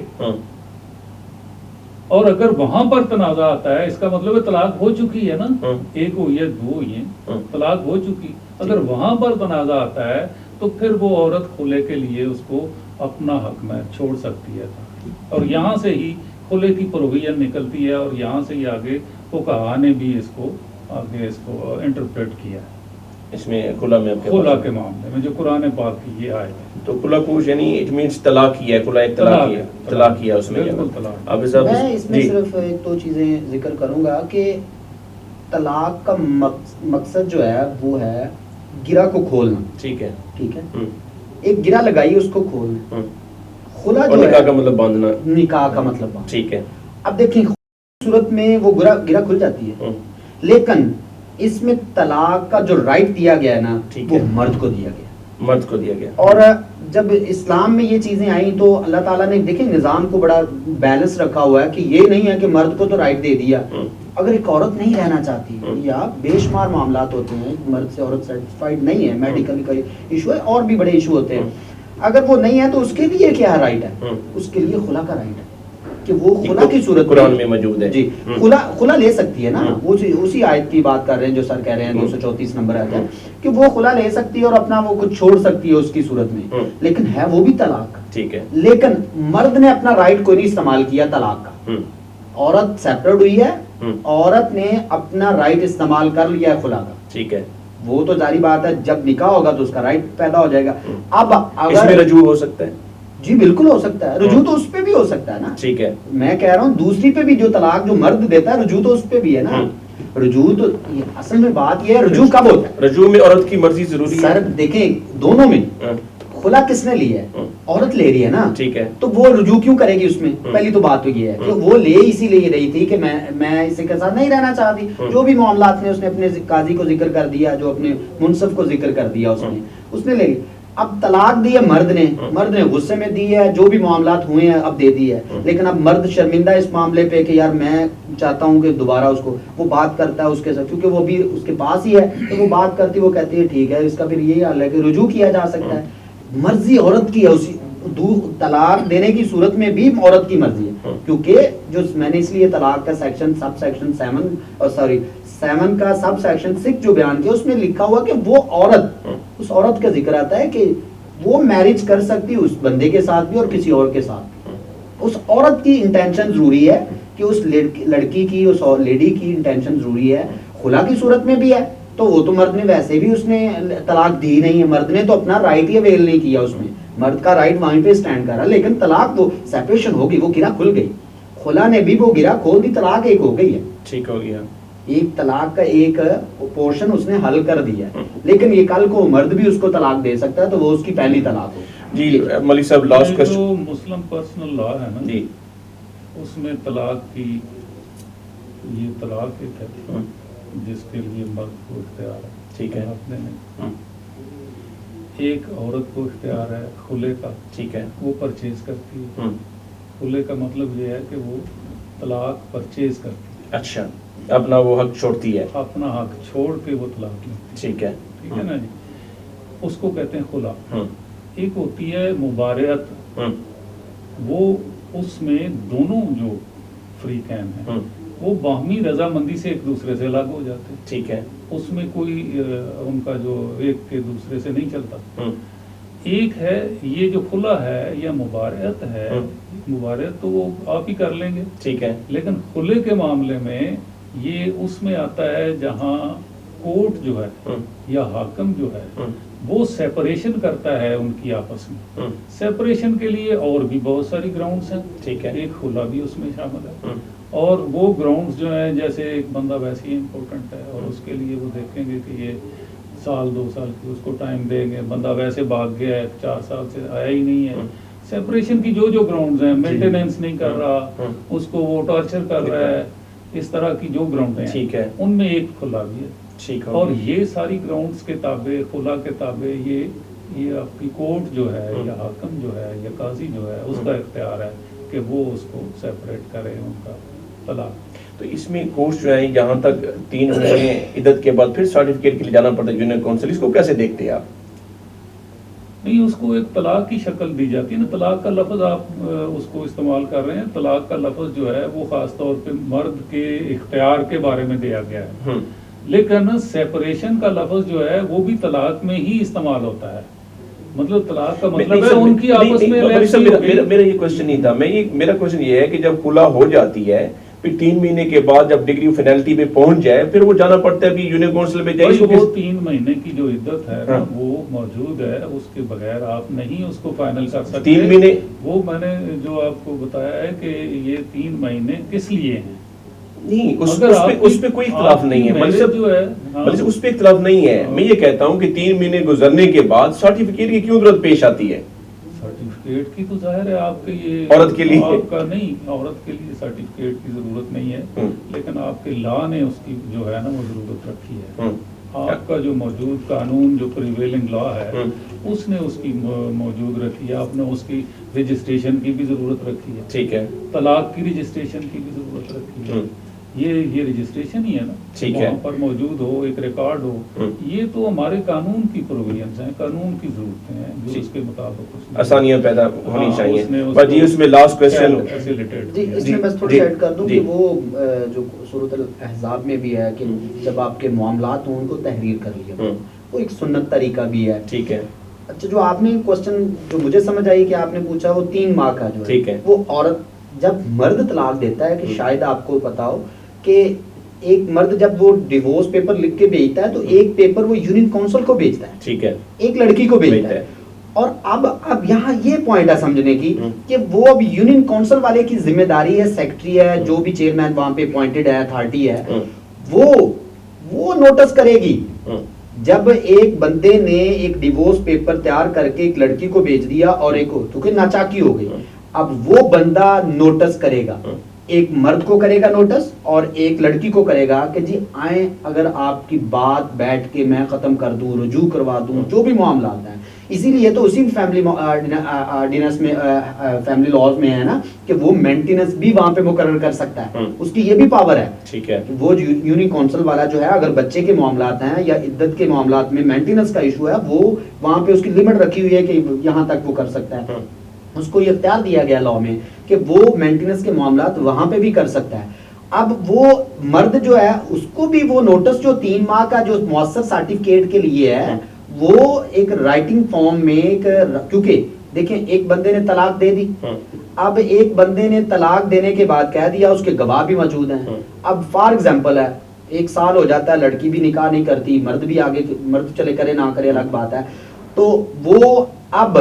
اور اگر وہاں پر تنازع آتا ہے, اس کا مطلب ہے طلاق ہو چکی ہے نا, 1 ہوئی ہے 2 ہوئی ہیں, طلاق ہو چکی. اگر وہاں پر تنازع آتا ہے تو پھر وہ عورت خلے کے لیے اس کو اپنا حق مہر چھوڑ سکتی ہے. اور یہاں سے ہی خلے کی پروویژن نکلتی ہے, اور یہاں سے ہی آگے فقہاء نے بھی اس کو آگے اس کو انٹرپریٹ کیا ہے. اس میں خلا میں خلا کے معاملے میں جو قرآن پاک کی یہ آئے ہیں, تو خلا کو یعنی اٹ مینس طلاق کیا ہے, خلا ایک طلاق کیا, طلاق کیا اس میں. میں اس میں صرف 1-2 چیزیں ذکر کروں گا کہ طلاق کا مقصد جو ہے وہ ہے گرہ کو کھولنا. ٹھیک ہے. ٹھیک ہے, ایک گرہ لگائی اس کو کھولنا. خلا جو نکاح کا مطلب باندھنا, نکاح کا مطلب باندھنا. ٹھیک ہے. اب دیکھیں صورت میں وہ گرہ کھل جاتی ہے, لیکن اس میں طلاق کا جو رائٹ دیا گیا ہے نا وہ مرد کو دیا گیا. مرد کو دیا گیا. اور جب اسلام میں یہ چیزیں آئیں تو اللہ تعالیٰ نے دیکھیں نظام کو بڑا بیلنس رکھا ہوا ہے کہ یہ نہیں ہے کہ مرد کو تو رائٹ دے دیا. اگر ایک عورت نہیں رہنا چاہتی یا بے شمار معاملات ہوتے ہیں مرد سے عورت سیٹسفائڈ نہیں ہے, میڈیکل کا ایشو ہے اور بھی بڑے ایشو ہوتے ہیں, اگر وہ نہیں ہے تو اس کے لیے کیا رائٹ ہے؟ اس کے لیے خلا کا رائٹ ہے کہ وہ خلا کی صورت قرآن میں موجود ہے. جی خلا لے سکتی ہے نا, وہ اسی آیت کی بات کر رہے ہیں جو سر کہہ رہے ہیں 234 نمبر آتا ہے کہ وہ خلا لے سکتی ہے اور اپنا وہ کچھ چھوڑ سکتی ہے اس کی صورت میں, لیکن ہے وہ بھی طلاق. ٹھیک ہے. لیکن مرد نے اپنا رائٹ کوئی نہیں استعمال کیا طلاق کا, عورت سیپریٹ ہوئی ہے, عورت نے اپنا رائٹ استعمال کر لیا ہے خلا کا. ٹھیک ہے. وہ تو ظاہری بات ہے جب نکاح ہوگا تو اس کا رائٹ پیدا ہو جائے گا. اب اس میں رجوع ہو سکتا ہے؟ جی بالکل ہو سکتا ہے, رجوع تو اس پہ بھی ہو سکتا ہے نا. ٹھیک ہے. میں کہہ رہا ہوں دوسری پہ بھی جو طلاق جو مرد دیتا ہے رجوع تو اس پہ بھی ہے نا. رجوع تو اصل میں بات یہ ہے رجوع کب ہوتا ہے؟ رجوع میں عورت کی مرضی ضروری ہے سر دیکھیں دونوں میں خلا کس نے لی ہے؟ عورت لے رہی ہے نا. ٹھیک ہے. تو وہ رجوع کیوں کرے گی اس میں؟ پہلی تو بات تو یہ ہے کہ وہ لے اسی لیے رہی تھی کہ میں اس کے ساتھ نہیں رہنا چاہتی. جو بھی معاملات نے اس نے اپنے قاضی کو ذکر کر دیا, جو اپنے منصف کو ذکر کر دیا اس نے لے لی. اب طلاق دی ہے مرد نے غصے میں دی ہے, جو بھی معاملات ہوئے ہیں اب دے دی ہے, لیکن اب مرد شرمندہ اس معاملے پہ کہ یار میں چاہتا ہوں کہ دوبارہ اس کو وہ بات کرتا ہے اس کے ساتھ, کیونکہ وہ بھی اس کے پاس ہی ہے تو وہ بات کرتی, وہ کہتی ہے ٹھیک ہے. اس کا پھر یہی حال ہے کہ رجوع کیا جا سکتا ہے. مرضی عورت کی ہے, اسی طلاق دینے کی صورت میں بھی عورت کی مرضی ہے, کیونکہ جو میں نے اس لیے طلاق کا سیکشن سب سیکشن 7 کا سب سیکشن 6 جو بیان کیا اس میں لکھا ہوا کہ وہ عورت, اس عورت کا ذکر آتا ہے کہ وہ میرج کر سکتی اس بندے کے ساتھ بھی اور کسی اور کے ساتھ. اس عورت کی انٹینشن ضروری ہے کہ اس لڑکی کی اس لیڈی کی انٹینشن ضروری ہے. خلا کی صورت میں بھی ہے تو وہ تو مرد نے ویسے بھی اس نے طلاق دی نہیں ہے, مرد نے تو اپنا رائٹ ہی اویل نہیں کیا, اس میں مرد کا رائٹ وہیں پہ سٹینڈ کر رہا, لیکن طلاق وہ سیپریشن ہوگی, وہ گرہ کھل گئی. خلا نے بھی وہ گرہ کھول دی, طلاق ایک ہو گئی ہے. ٹھیک ہو گیا. ایک طلاق کا ایک پورشن اس نے حل کر دیا ہے, لیکن یہ کل کو مرد بھی اس کو طلاق دے سکتا ہے تو وہ اس کی پہلی طلاق ہو. جی ملک صاحب لاسٹ کوسچن. جو مسلم پرسنل لا ہے نا جی اس میں طلاق کی یہ طلاق ایک ہے جس کے لیے مرد کو اختیار ہے. ٹھیک ہے. اپنے نہیں, ایک عورت کو اختیار ہے خلے کا. ٹھیک ہے. وہ پرچیز کرتی ہے. خلے کا مطلب یہ ہے کہ وہ طلاق پرچیز کرتی ہے. اچھا, اپنا وہ حق چھوڑتی ہے, اپنا حق چھوڑ کے وہ طلاق لیتی ہے. ٹھیک ہے. ٹھیک ہے نا جی, اس کو کہتے ہیں خلا. ایک ہوتی ہے مبارعت, وہ اس میں دونوں جو فریقین ہیں وہ باہمی رضامندی سے ایک دوسرے سے الگ ہو جاتے ہیں. ٹھیک ہے. اس میں کوئی ان کا جو ایک کے دوسرے سے نہیں چلتا. ایک ہے یہ جو خلا ہے یا مبارعت ہے, مبارعت تو وہ آپ ہی کر لیں گے. ٹھیک ہے. لیکن خلے کے معاملے میں یہ اس میں آتا ہے جہاں کورٹ جو ہے یا حاکم جو ہے وہ سیپریشن کرتا ہے ان کی آپس میں. سیپریشن کے لیے اور بھی بہت ساری گراؤنڈز ہیں. ٹھیک ہے. ایک خلا بھی اس میں شامل ہے, اور وہ گراؤنڈز جو ہیں جیسے ایک بندہ ویسے ہی امپورٹنٹ ہے اور اس کے لیے وہ دیکھیں گے کہ یہ 1-2 سال کی اس کو ٹائم دیں گے. بندہ ویسے بھاگ گیا ہے 4 سال سے آیا ہی نہیں ہے. سیپریشن کی جو گراؤنڈز ہیں, مینٹیننس نہیں کر رہا, اس کو وہ ٹارچر کر رہا ہے, اس طرح کی جو گراؤنڈ ہیں ٹھیک ہے ان میں ایک خلا بھی ہے. ٹھیک ہے. اور یہ ساری گراؤنڈز کے تابع خلا کے تابع یہ آپ کی کورٹ جو ہے یا حاکم جو ہے یا قاضی جو ہے اس کا اختیار ہے کہ وہ اس کو سیپریٹ کرے ان کا طلاق. تو اس میں کورس جو ہے یہاں تک 3 مہینے عدت کے بعد پھر سرٹیفکیٹ کے لیے جانا پڑتا ہے یونین کونسل, اس کو کیسے دیکھتے ہیں آپ؟ نہیں, اس کو ایک طلاق کی شکل دی جاتی ہے نا. طلاق کا لفظ آپ اس کو استعمال کر رہے ہیں. طلاق کا لفظ جو ہے وہ خاص طور پہ مرد کے اختیار کے بارے میں دیا گیا ہے, لیکن سیپریشن کا لفظ جو ہے وہ بھی طلاق میں ہی استعمال ہوتا ہے. مطلب طلاق کا مطلب ہے ان کی آپس میں. میرا یہ کوشچن نہیں تھا, میرا کوشچن یہ ہے کہ جب خلا ہو جاتی ہے پھر 3 مہینے کے بعد جب ڈگری فینلٹی پہ پہنچ جائے پھر وہ جانا پڑتا ہے بھی یونین کونسل میں جائے. وہ 3 مہینے کی جو عدت ہے نا وہ موجود ہے, اس کے بغیر آپ نہیں اس کو فائنل کر سکتے. 3 مہینے وہ میں نے جو آپ کو بتایا ہے کہ یہ 3 مہینے کس لیے ہیں. نہیں, اس پہ کوئی اختلاف نہیں ہے, اس پہ اختلاف نہیں ہے. میں یہ کہتا ہوں کہ 3 مہینے گزرنے کے بعد سرٹیفکیٹ کی کیوں ضرورت پیش آتی ہے؟ سرٹیفکیٹ کی تو ظاہر ہے آپ کے یہ عورت کے لیے آپ کا نہیں, عورت کے لیے سرٹیفکیٹ کی ضرورت نہیں ہے, لیکن آپ کے لا نے اس کی جو ہے نا وہ ضرورت رکھی ہے. آپ کا جو موجود قانون جو پریویلنگ لا ہے ہم۔ اس نے اس کی موجود رکھی ہے، آپ نے اس کی رجسٹریشن کی بھی ضرورت رکھی ہے، ٹھیک ہے، طلاق کی رجسٹریشن کی بھی ضرورت رکھی ہے، ہم۔ یہ رجسٹریشن ہی ہے نا، ٹھیک ہے۔ وہاں پر موجود ہو، ایک ریکارڈ ہو، ہم۔ یہ تو ہمارے قانون کی پروویژنز ہیں، قانون کی ضرورتیں ہیں جو اس کے مطابق اس نے آسانیاں پیدا ہونی ہاں، چاہیے۔ اس نے اس بس جی کو اس میں لاسٹ کوشچن، facilitate جی کیا۔ اس میں بس تھوڑا جی، ایڈ کر دوں جی۔ کہ وہ جو سورۃ الاحزاب میں بھی ہے کہ جب آپ کے معاملات ہوں ان کو تحریر کر لیا، ہم۔ وہ ایک سنت طریقہ بھی ہے۔ ٹھیک ہے، اچھا جو آپ نے کوشچن جو مجھے سمجھ آئی کہ آپ نے پوچھا وہ 3 ماہ کا جو ٹھیک ہے۔ وہ عورت جب مرد طلاق دیتا ہے کہ شاید آپ کو پتا ہو کہ ایک مرد جب وہ ڈیورس پیپر لکھ کے بھیجتا ہے تو ایک پیپر وہ یونین کونسل کو بھیجتا ہے، ٹھیک ہے، ایک لڑکی کو بھیجتا ہے، اور اب یہاں یہ پوائنٹ ہے سمجھنے کی کہ وہ اب یونین کونسل والے کی ذمہ داری ہے، سیکرٹری ہے، جو بھی چیئرمین وہاں پہ اپوائنٹڈ ہے، اتھارٹی ہے، وہ نوٹس کرے گی۔ جب ایک بندے نے ایک ڈیورس پیپر تیار کر کے ایک لڑکی کو بھیج دیا اور ایک کیونکہ ناچاکی ہو گئی، اب وہ بندہ نوٹس کرے گا، ایک مرد کو کرے گا نوٹس اور ایک لڑکی کو کرے گا کہ جی آئیں اگر آپ کی بات بیٹھ کے میں ختم کر دوں، رجوع کروا دوں، جو بھی معاملات ہیں۔ اسی لیے تو اسی فیملی آرڈیننس میں فیملی لاز میں ہے نا کہ وہ مینٹیننس بھی وہاں پہ مقرر کر سکتا ہے، اس کی یہ بھی پاور ہے۔ ٹھیک ہے، وہ یونین کونسل والا جو ہے اگر بچے کے معاملات ہیں یا عدت کے معاملات میں مینٹیننس کا ایشو ہے، وہ وہاں پہ اس کی لمٹ رکھی ہوئی ہے کہ یہاں تک وہ کر سکتا ہے، اس کو یہ اختیار دیا گیا لاء میں کہ وہ مینٹیننس کے معاملات وہاں پہ بھی کر سکتا ہے۔ اب وہ مرد جو ہے اس کو بھی وہ نوٹس جو 3 ماہ کا جو مؤثر سرٹیفکیٹ کے لیے ہے وہ ایک رائٹنگ فارم میں کیونکہ دیکھیں ایک بندے نے طلاق دے دی، اب ایک بندے نے طلاق دینے کے بعد کہہ دیا، اس کے گواہ بھی موجود ہیں، اب فار ایگزامپل ہے 1 سال ہو جاتا ہے، لڑکی بھی نکاح نہیں کرتی، مرد بھی آگے، مرد چلے کرے نہ کرے الگ بات ہے، تو وہ اب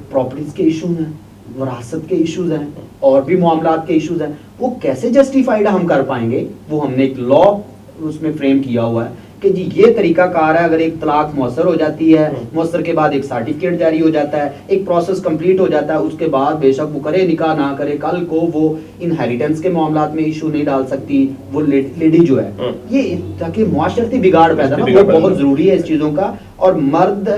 پراپرٹیز کے ایشو ہیں، وراثت کے ایشوز ہیں، اور بھی معاملات کے ایشوز ہیں، وہ کیسے جسٹیفائیڈ ہم کر پائیں گے؟ وہ ہم نے ایک لا اس میں فریم کیا ہوا ہے کہ جی یہ طریقہ کار ہے، اگر ایک طلاق مؤثر ہو جاتی ہے، مؤثر کے بعد ایک سرٹیفکیٹ جاری ہو جاتا ہے، ایک پروسیس کمپلیٹ ہو جاتا ہے، اس کے بعد بے شک وہ کرے نکاح نہ کرے، کل کو وہ انہیریٹنس کے معاملات میں ایشو نہیں ڈال سکتی وہ لیڈی جو ہے، یہ تاکہ معاشرتی بگاڑ پیدا نہ ہو، وہ بہت ضروری ہے اس چیزوں کا۔ اور مرد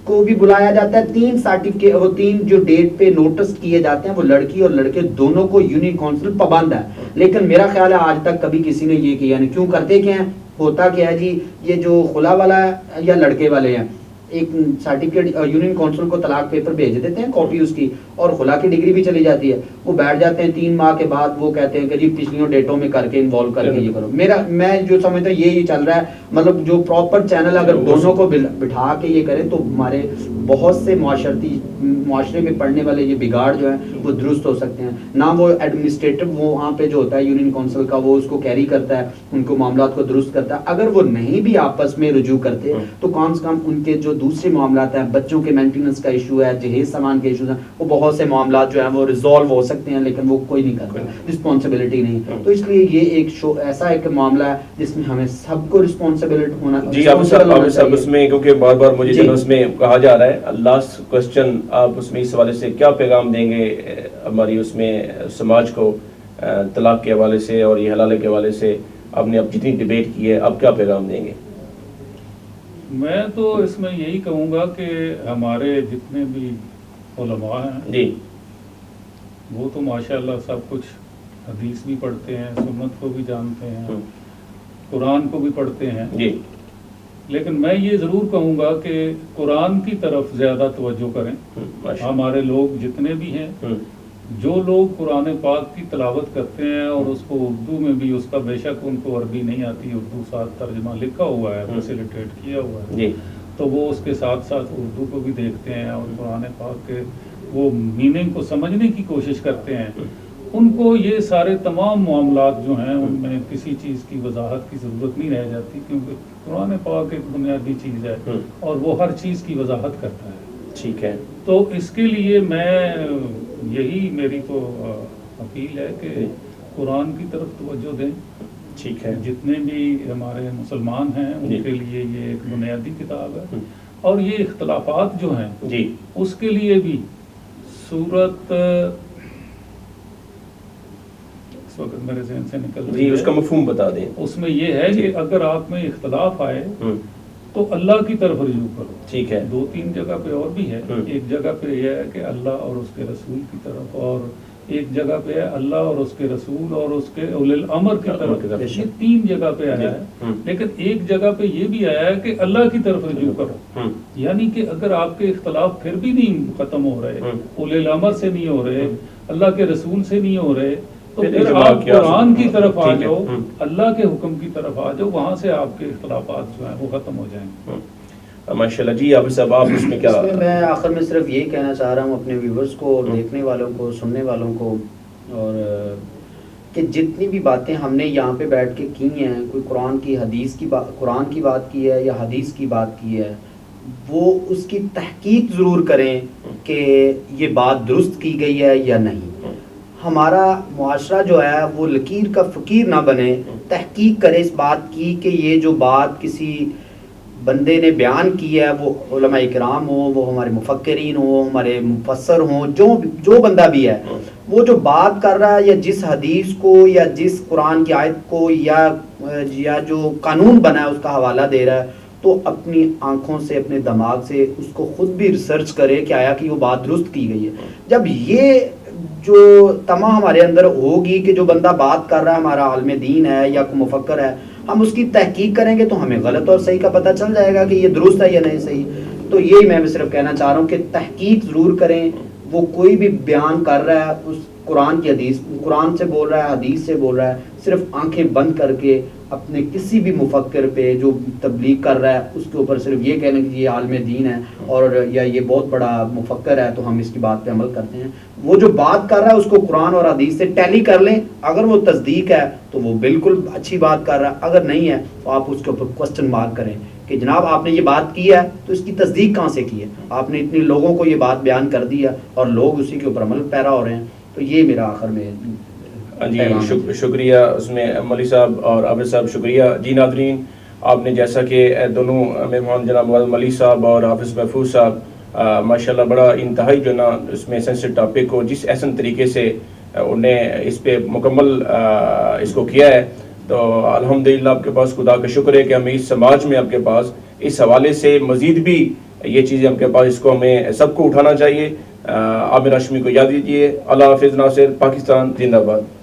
کو بھی بلایا جاتا ہے، 3 سرٹیفکیٹ، وہ 3 جو ڈیٹ پہ نوٹس کیے جاتے ہیں وہ لڑکی اور لڑکے دونوں کو یونین کونسل پابند ہے، لیکن میرا خیال ہے آج تک کبھی کسی نے یہ کیا نہیں۔ کیوں کرتے کیا ہیں؟ ہوتا کیا ہے جی، یہ جو خلا والا ہے یا لڑکے والے ہیں، ایک سرٹیفکیٹ یونین کونسل کو طلاق پیپر بھیج دیتے ہیں کاپی اس کی، اور خلا کی ڈگری بھی چلی جاتی ہے، وہ بیٹھ جاتے ہیں 3 ماہ کے بعد وہ کہتے ہیں کہ جی پچھلیوں ڈیٹوں میں کر کے انوالو کر کے یہ کرو۔ میں جو سمجھتا ہوں یہی چل رہا ہے، مطلب جو پراپر چینل اگر دونوں کو بٹھا کے یہ کریں تو ہمارے بہت سے معاشرے میں پڑنے والے یہ بگاڑ جو ہیں وہ درست ہو سکتے ہیں۔ نہ وہ ایڈمنسٹریٹو وہ وہاں پہ جو ہوتا ہے یونین کونسل کا وہ اس کو کیری کرتا ہے، ان کو معاملات کو درست کرتا ہے، اگر وہ نہیں بھی آپس میں رجوع کرتے تو کم سے کم ان کے جو دوسرے معاملات ہیں، بچوں کے مینٹیننس کا ایشو ہے، جہیز سامان کے ایشوز ہیں، وہ بہت سے معاملات جو ہیں وہ ریزالو ہو سکتے ہیں، لیکن وہ کوئی نہیں کرتا، رسپانسبلٹی نہیں۔ تو اس لیے یہ ایک ایسا ایک معاملہ ہے جس میں ہمیں سب کو رسپانسبلٹ ہونا جی آپ سب اس میں، کیونکہ بار بار مجھے جب اس میں کہا جا رہا ہے، لاسٹ کوسچن آپ اس میں اس حوالے سے کیا پیغام دیں گے ہماری اس میں سماج کو، طلاق کے حوالے سے اور یہ حلالے کے حوالے سے آپ نے اب جتنی ڈیبیٹ کی ہے، اب کیا پیغام دیں گے؟ میں تو اس میں یہی کہوں گا کہ ہمارے جتنے بھی علماء ہیں جی وہ تو ماشاءاللہ سب کچھ حدیث بھی پڑھتے ہیں، سنت کو بھی جانتے ہیں، قرآن کو بھی پڑھتے ہیں، جی، لیکن میں یہ ضرور کہوں گا کہ قرآن کی طرف زیادہ توجہ کریں۔ ہمارے لوگ جتنے بھی ہیں، جو لوگ قرآن پاک کی تلاوت کرتے ہیں اور اس کو اردو میں بھی، اس کا بے شک ان کو عربی نہیں آتی، اردو ساتھ ترجمہ لکھا ہوا ہے، فیسیلیٹیٹ کیا ہوا ہے، جی، تو وہ اس کے ساتھ ساتھ اردو کو بھی دیکھتے ہیں اور قرآن پاک کے وہ میننگ کو سمجھنے کی کوشش کرتے ہیں، ان کو یہ سارے تمام معاملات جو ہیں ان میں کسی چیز کی وضاحت کی ضرورت نہیں رہ جاتی، کیونکہ قرآن پاک ایک بنیادی چیز ہے اور وہ ہر چیز کی وضاحت کرتا ہے۔ ٹھیک ہے، تو اس کے لیے میں یہی میری تو اپیل ہے کہ قرآن کی طرف توجہ دیں۔ ٹھیک ہے، جتنے بھی ہمارے مسلمان ہیں ان کے لیے یہ ایک بنیادی کتاب ہے، اور یہ اختلافات جو ہیں جی، اس کے لیے بھی سورت اس وقت میرے ذہن سے نکل رہی جی، اس کا ہے، مفہوم بتا دیں۔ اس میں یہ ہے کہ اگر آپ میں اختلاف آئے تو اللہ کی طرف رجوع کرو. ٹھیک ہے. 2-3 جگہ پہ اور بھی ہے. ایک جگہ پہ یہ ہے کہ اللہ اور اس کے رسول کی طرف، اور ایک جگہ پہ ہے اللہ اور اس کے رسول اور اس کے اولی الامر کی طرف. یہ 3 جگہ پہ آیا ہے. لیکن ایک جگہ پہ یہ بھی آیا ہے کہ اللہ کی طرف رجوع کرو. یعنی کہ اگر آپ کے اختلاف پھر بھی نہیں ختم ہو رہے، اولی الامر سے نہیں ہو رہے، اللہ کے رسول سے نہیں ہو رہے، تو پھر آپ قرآن کی طرف آ جاؤ، اللہ کے حکم کی طرف آ جاؤ، وہاں سے آپ کے اختلافات جو ہیں وہ ختم ہو جائیں گے. ماشاءاللہ. جی آپ صاحب، آپ اس میں کیا؟ میں آخر میں صرف یہی کہنا چاہ رہا ہوں اپنے ویورز کو، دیکھنے والوں کو، سننے والوں کو، اور کہ جتنی بھی باتیں ہم نے یہاں پہ بیٹھ کے کی ہیں، کوئی قرآن کی بات کی ہے یا حدیث کی بات کی ہے، وہ اس کی تحقیق ضرور کریں کہ یہ بات درست کی گئی ہے یا نہیں. ہمارا معاشرہ جو ہے وہ لکیر کا فقیر نہ بنے، تحقیق کرے اس بات کی کہ یہ جو بات کسی بندے نے بیان کی ہے، وہ علماء اکرام ہوں، وہ ہمارے مفکرین ہوں، ہمارے مفسر ہوں، جو بندہ بھی ہے، وہ جو بات کر رہا ہے یا جس حدیث کو یا جس قرآن کی آیت کو یا جو قانون بنا ہے اس کا حوالہ دے رہا ہے، تو اپنی آنکھوں سے، اپنے دماغ سے اس کو خود بھی ریسرچ کرے کہ آیا کہ وہ بات درست کی گئی ہے. جب یہ جو تمام ہمارے اندر ہوگی کہ جو بندہ بات کر رہا ہے ہمارا عالم دین ہے یا کوئی مفکر ہے، ہم اس کی تحقیق کریں گے تو ہمیں غلط اور صحیح کا پتہ چل جائے گا کہ یہ درست ہے یا نہیں صحیح. تو یہی میں صرف کہنا چاہ رہا ہوں کہ تحقیق ضرور کریں. وہ کوئی بھی بیان کر رہا ہے اس قرآن سے بول رہا ہے، حدیث سے بول رہا ہے، صرف آنکھیں بند کر کے اپنے کسی بھی مفکر پہ جو تبلیغ کر رہا ہے اس کے اوپر صرف یہ کہنا کہ یہ عالم دین ہے اور یا یہ بہت بڑا مفکر ہے تو ہم اس کی بات پہ عمل کرتے ہیں. وہ جو بات کر رہا ہے اس کو قرآن اور حدیث سے ٹیلی کر لیں. اگر وہ تصدیق ہے تو وہ بالکل اچھی بات کر رہا ہے، اگر نہیں ہے تو آپ اس کے اوپر کوسچن مارک کریں کہ جناب آپ نے یہ بات کی ہے تو اس کی تصدیق کہاں سے کی ہے؟ آپ نے اتنے لوگوں کو یہ بات بیان کر دی ہے اور لوگ اسی کے اوپر عمل پیرا ہو رہے ہیں. تو یہ میرا آخر میں جی شکریہ اس میں مولوی صاحب اور عابد صاحب، شکریہ. جی ناظرین، آپ نے جیسا کہ دونوں مہمان جناب مولوی صاحب اور حافظ محفوظ صاحب ماشاءاللہ بڑا انتہائی جو نا اس میں سینسٹیو ٹاپک کو جس احسن طریقے سے انہیں اس پہ مکمل اس کو کیا ہے، تو الحمدللہ آپ کے پاس خدا کا شکر ہے کہ ہمیں اس سماج میں آپ کے پاس اس حوالے سے مزید بھی یہ چیزیں آپ کے پاس، اس کو ہمیں سب کو اٹھانا چاہیے. عامر ہاشمی کو یاد دیجیے. اللہ حافظ. ناصر، پاکستان زندہ باد.